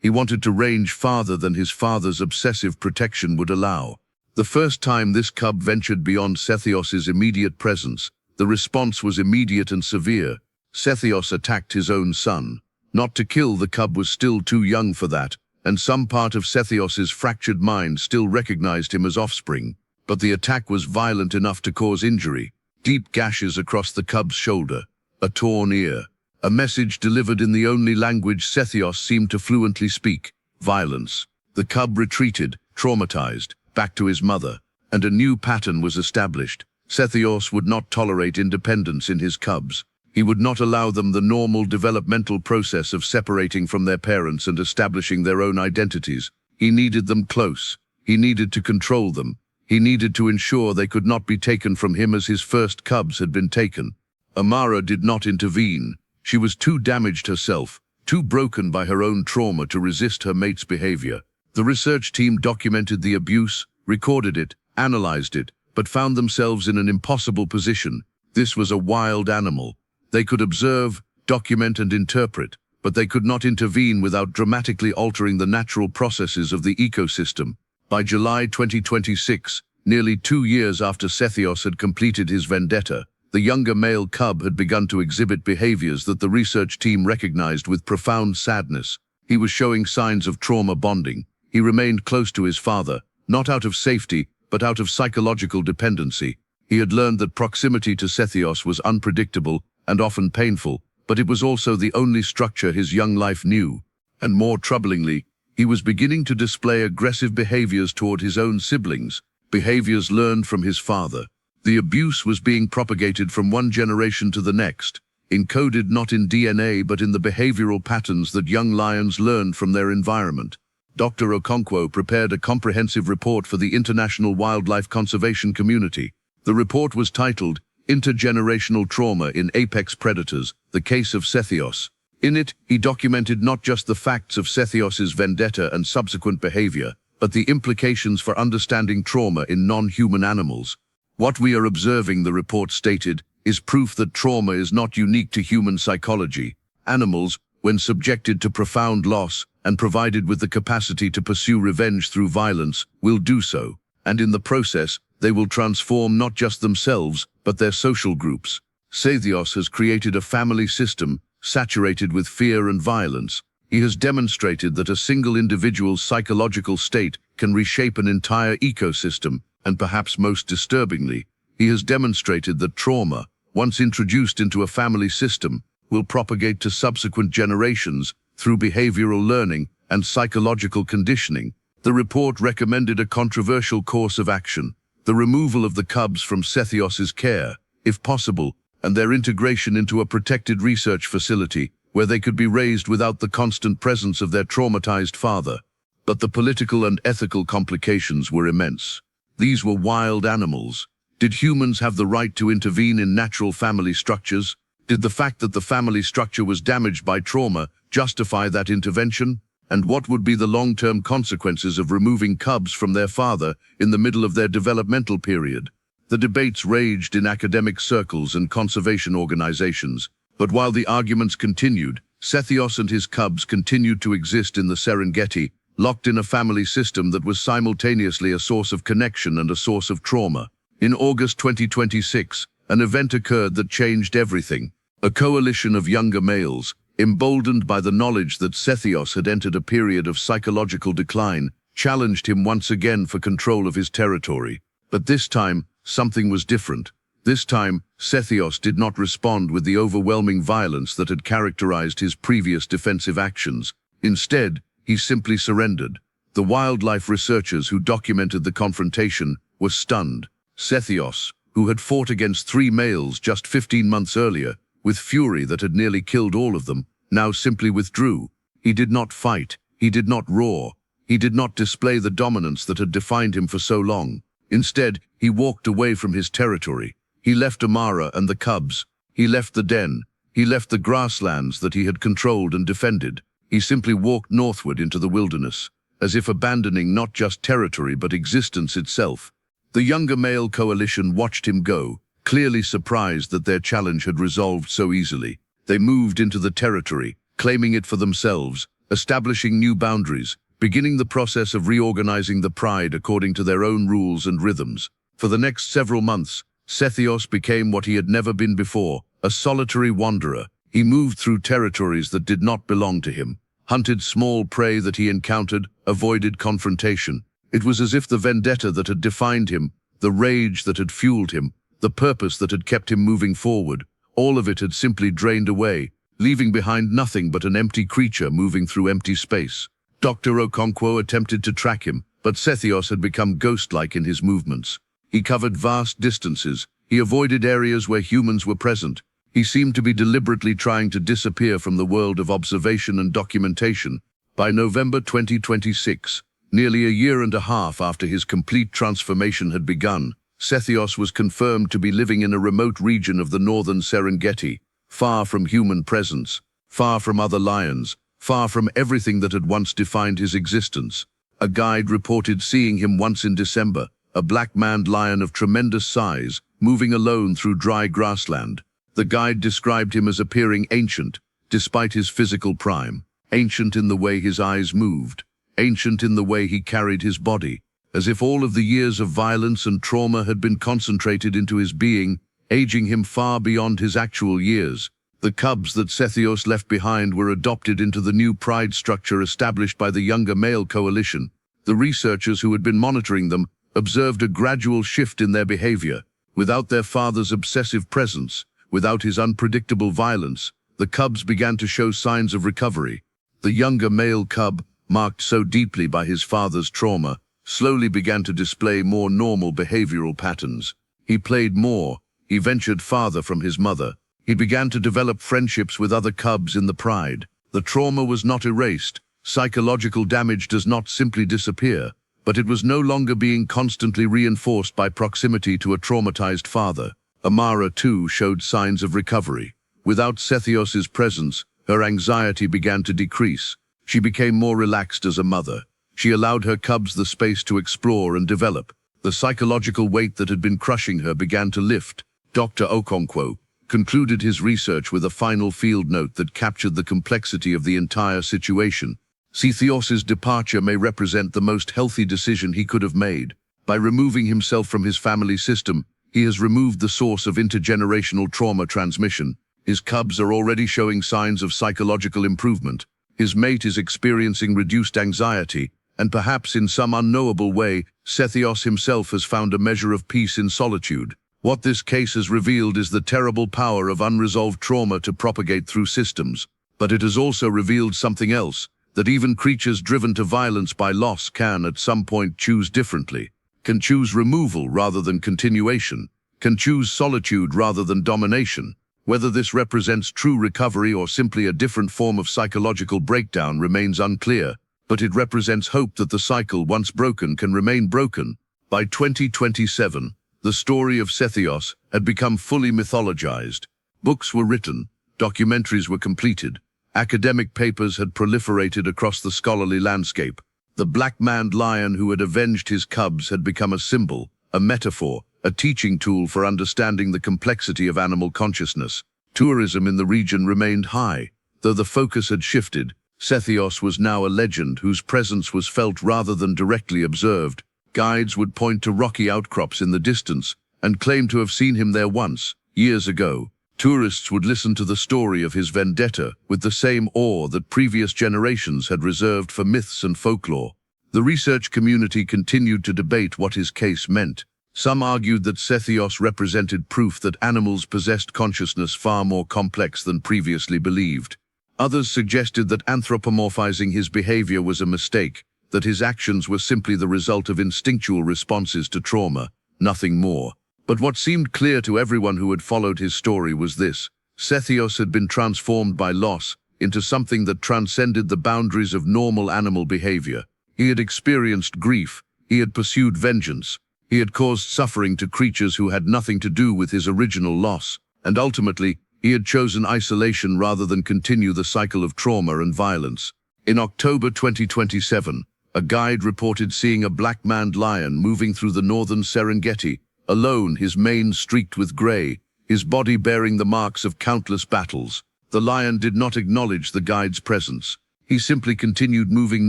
Speaker 1: He wanted to range farther than his father's obsessive protection would allow. The first time this cub ventured beyond Sethios's immediate presence, the response was immediate and severe. Sethios attacked his own son. Not to kill, the cub was still too young for that, and some part of Sethios's fractured mind still recognized him as offspring. But the attack was violent enough to cause injury. Deep gashes across the cub's shoulder, a torn ear. A message delivered in the only language Sethios seemed to fluently speak: violence. The cub retreated, traumatized, back to his mother, and a new pattern was established. Sethios would not tolerate independence in his cubs. He would not allow them the normal developmental process of separating from their parents and establishing their own identities. He needed them close. He needed to control them. He needed to ensure they could not be taken from him as his first cubs had been taken. Amara did not intervene. She was too damaged herself, too broken by her own trauma to resist her mate's behavior. The research team documented the abuse, recorded it, analyzed it, but found themselves in an impossible position. This was a wild animal. They could observe, document, and interpret, but they could not intervene without dramatically altering the natural processes of the ecosystem. By July 2026, nearly 2 years after Sethios had completed his vendetta, the younger male cub had begun to exhibit behaviors that the research team recognized with profound sadness. He was showing signs of trauma bonding. He remained close to his father, not out of safety, but out of psychological dependency. He had learned that proximity to Sethios was unpredictable and often painful, but it was also the only structure his young life knew. And more troublingly, he was beginning to display aggressive behaviors toward his own siblings, behaviors learned from his father. The abuse was being propagated from one generation to the next, encoded not in DNA but in the behavioral patterns that young lions learned from their environment. Dr. Okonkwo prepared a comprehensive report for the international wildlife conservation community. The report was titled Intergenerational Trauma in Apex Predators, the Case of Sethios. In it, he documented not just the facts of Sethios's vendetta and subsequent behavior, but the implications for understanding trauma in non-human animals. What we are observing, the report stated, is proof that trauma is not unique to human psychology. Animals, when subjected to profound loss and provided with the capacity to pursue revenge through violence, will do so. And in the process, they will transform not just themselves, but their social groups. Sethios has created a family system saturated with fear and violence. He has demonstrated that a single individual's psychological state can reshape an entire ecosystem, and perhaps most disturbingly, he has demonstrated that trauma, once introduced into a family system, will propagate to subsequent generations through behavioral learning and psychological conditioning. The report recommended a controversial course of action: the removal of the cubs from Sethios's care, if possible, and their integration into a protected research facility where they could be raised without the constant presence of their traumatized father. But the political and ethical complications were immense. These were wild animals. Did humans have the right to intervene in natural family structures? Did the fact that the family structure was damaged by trauma justify that intervention? And what would be the long-term consequences of removing cubs from their father in the middle of their developmental period? The debates raged in academic circles and conservation organizations, but while the arguments continued, Sethios and his cubs continued to exist in the Serengeti, locked in a family system that was simultaneously a source of connection and a source of trauma. In August 2026, an event occurred that changed everything. A coalition of younger males, emboldened by the knowledge that Sethios had entered a period of psychological decline, challenged him once again for control of his territory. But this time, something was different. This time, Sethios did not respond with the overwhelming violence that had characterized his previous defensive actions. Instead, he simply surrendered. The wildlife researchers who documented the confrontation were stunned. Sethios, who had fought against 3 males just 15 months earlier, with fury that had nearly killed all of them, now simply withdrew. He did not fight. He did not roar. He did not display the dominance that had defined him for so long. Instead, he walked away from his territory. He left Amara and the cubs. He left the den. He left the grasslands that he had controlled and defended. He simply walked northward into the wilderness. as if abandoning not just territory but existence itself. The younger male coalition watched him go, clearly surprised that their challenge had resolved so easily. They moved into the territory, claiming it for themselves, establishing new boundaries, beginning the process of reorganizing the pride according to their own rules and rhythms. For the next several months, Sethios became what he had never been before, a solitary wanderer. He moved through territories that did not belong to him, hunted small prey that he encountered, avoided confrontation. It was as if the vendetta that had defined him, the rage that had fueled him, the purpose that had kept him moving forward, all of it had simply drained away, leaving behind nothing but an empty creature moving through empty space. Dr. Okonkwo attempted to track him, but Sethios had become ghost-like in his movements. He covered vast distances. He avoided areas where humans were present. He seemed to be deliberately trying to disappear from the world of observation and documentation. By November 2026, nearly a year and a half after his complete transformation had begun, Sethios was confirmed to be living in a remote region of the northern Serengeti, far from human presence, far from other lions, far from everything that had once defined his existence. A guide reported seeing him once in December, a black-maned lion of tremendous size, moving alone through dry grassland. The guide described him as appearing ancient, despite his physical prime, ancient in the way his eyes moved, ancient in the way he carried his body, as if all of the years of violence and trauma had been concentrated into his being, aging him far beyond his actual years. The cubs that Sethios left behind were adopted into the new pride structure established by the younger male coalition. The researchers who had been monitoring them observed a gradual shift in their behavior. Without their father's obsessive presence, without his unpredictable violence, the cubs began to show signs of recovery. The younger male cub, marked so deeply by his father's trauma, slowly began to display more normal behavioral patterns. He played more. He ventured farther from his mother. He began to develop friendships with other cubs in the pride. The trauma was not erased. Psychological damage does not simply disappear, but it was no longer being constantly reinforced by proximity to a traumatized father. Amara, too, showed signs of recovery. Without Sethios's presence, her anxiety began to decrease. She became more relaxed as a mother. She allowed her cubs the space to explore and develop. The psychological weight that had been crushing her began to lift. Dr. Okonkwo concluded his research with a final field note that captured the complexity of the entire situation. Sethios's departure may represent the most healthy decision he could have made. By removing himself from his family system, he has removed the source of intergenerational trauma transmission. His cubs are already showing signs of psychological improvement. His mate is experiencing reduced anxiety, and perhaps in some unknowable way, Sethios himself has found a measure of peace in solitude. What this case has revealed is the terrible power of unresolved trauma to propagate through systems. But it has also revealed something else, that even creatures driven to violence by loss can at some point choose differently, can choose removal rather than continuation, can choose solitude rather than domination. Whether this represents true recovery or simply a different form of psychological breakdown remains unclear, but it represents hope that the cycle, once broken, can remain broken. By 2027, the story of Sethios had become fully mythologized. Books were written, documentaries were completed, academic papers had proliferated across the scholarly landscape. The black-maned lion who had avenged his cubs had become a symbol, a metaphor, a teaching tool for understanding the complexity of animal consciousness. Tourism in the region remained high. Though the focus had shifted, Sethios was now a legend whose presence was felt rather than directly observed. Guides would point to rocky outcrops in the distance and claim to have seen him there once, years ago. Tourists would listen to the story of his vendetta with the same awe that previous generations had reserved for myths and folklore. The research community continued to debate what his case meant. Some argued that Sethios represented proof that animals possessed consciousness far more complex than previously believed. Others suggested that anthropomorphizing his behavior was a mistake, that his actions were simply the result of instinctual responses to trauma, nothing more. But what seemed clear to everyone who had followed his story was this: Sethios had been transformed by loss into something that transcended the boundaries of normal animal behavior. He had experienced grief, he had pursued vengeance, he had caused suffering to creatures who had nothing to do with his original loss, and ultimately, he had chosen isolation rather than continue the cycle of trauma and violence. In October 2027, a guide reported seeing a black-maned lion moving through the northern Serengeti, alone, his mane streaked with grey, his body bearing the marks of countless battles. The lion did not acknowledge the guide's presence. He simply continued moving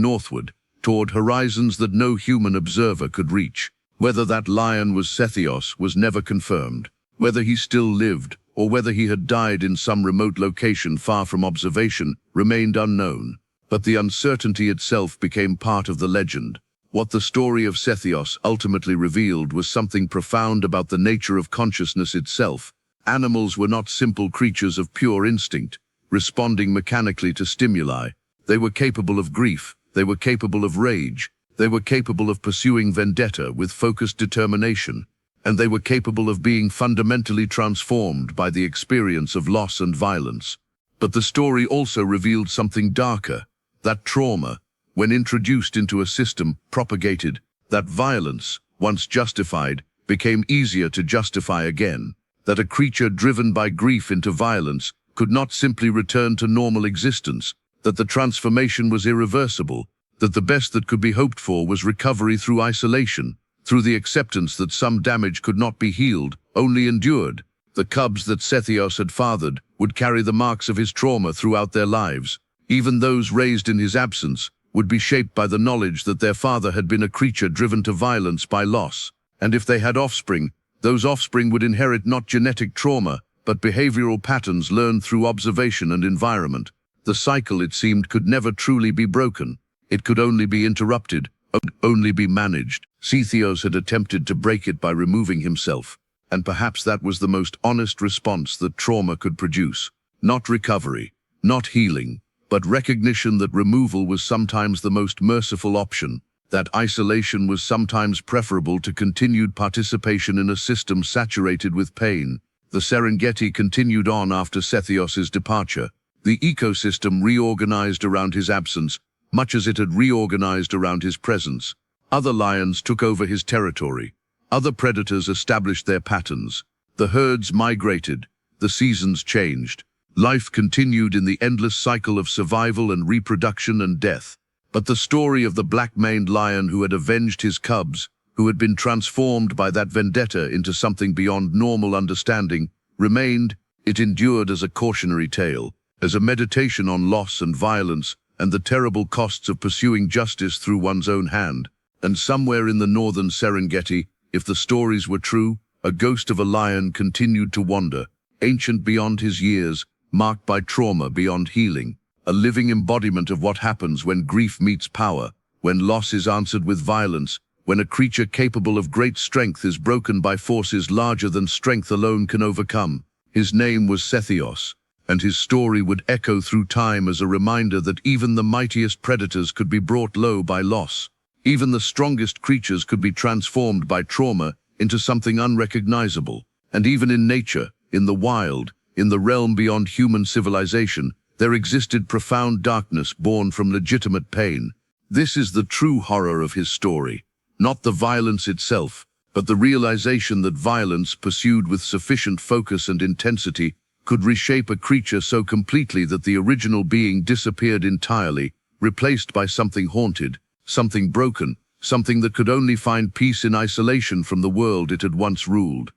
Speaker 1: northward, toward horizons that no human observer could reach. Whether that lion was Sethios was never confirmed. Whether he still lived, or whether he had died in some remote location far from observation, remained unknown. But the uncertainty itself became part of the legend. What the story of Sethios ultimately revealed was something profound about the nature of consciousness itself. Animals were not simple creatures of pure instinct, responding mechanically to stimuli. They were capable of grief, they were capable of rage, they were capable of pursuing vendetta with focused determination, and they were capable of being fundamentally transformed by the experience of loss and violence. But the story also revealed something darker, that trauma, when introduced into a system, propagated, that violence, once justified, became easier to justify again, that a creature driven by grief into violence could not simply return to normal existence, that the transformation was irreversible, that the best that could be hoped for was recovery through isolation, through the acceptance that some damage could not be healed, only endured. The cubs that Sethios had fathered would carry the marks of his trauma throughout their lives. Even those raised in his absence would be shaped by the knowledge that their father had been a creature driven to violence by loss. And if they had offspring, those offspring would inherit not genetic trauma, but behavioral patterns learned through observation and environment. The cycle, it seemed, could never truly be broken. It could only be interrupted, only be managed. Sethios had attempted to break it by removing himself, and perhaps that was the most honest response that trauma could produce. Not recovery, not healing, but recognition that removal was sometimes the most merciful option, that isolation was sometimes preferable to continued participation in a system saturated with pain. The Serengeti continued on after Sethios's departure. The ecosystem reorganized around his absence, much as it had reorganized around his presence. Other lions took over his territory. Other predators established their patterns. The herds migrated. The seasons changed. Life continued in the endless cycle of survival and reproduction and death. But the story of the black-maned lion who had avenged his cubs, who had been transformed by that vendetta into something beyond normal understanding, remained. It endured as a cautionary tale, as a meditation on loss and violence and the terrible costs of pursuing justice through one's own hand. And somewhere in the northern Serengeti, if the stories were true, a ghost of a lion continued to wander, ancient beyond his years, marked by trauma beyond healing, a living embodiment of what happens when grief meets power, when loss is answered with violence, when a creature capable of great strength is broken by forces larger than strength alone can overcome. His name was Sethios, and his story would echo through time as a reminder that even the mightiest predators could be brought low by loss. Even the strongest creatures could be transformed by trauma into something unrecognizable. And even in nature, in the wild, in the realm beyond human civilization, there existed profound darkness born from legitimate pain. This is the true horror of his story. Not the violence itself, but the realization that violence pursued with sufficient focus and intensity could reshape a creature so completely that the original being disappeared entirely, replaced by something haunted, something broken, something that could only find peace in isolation from the world it had once ruled.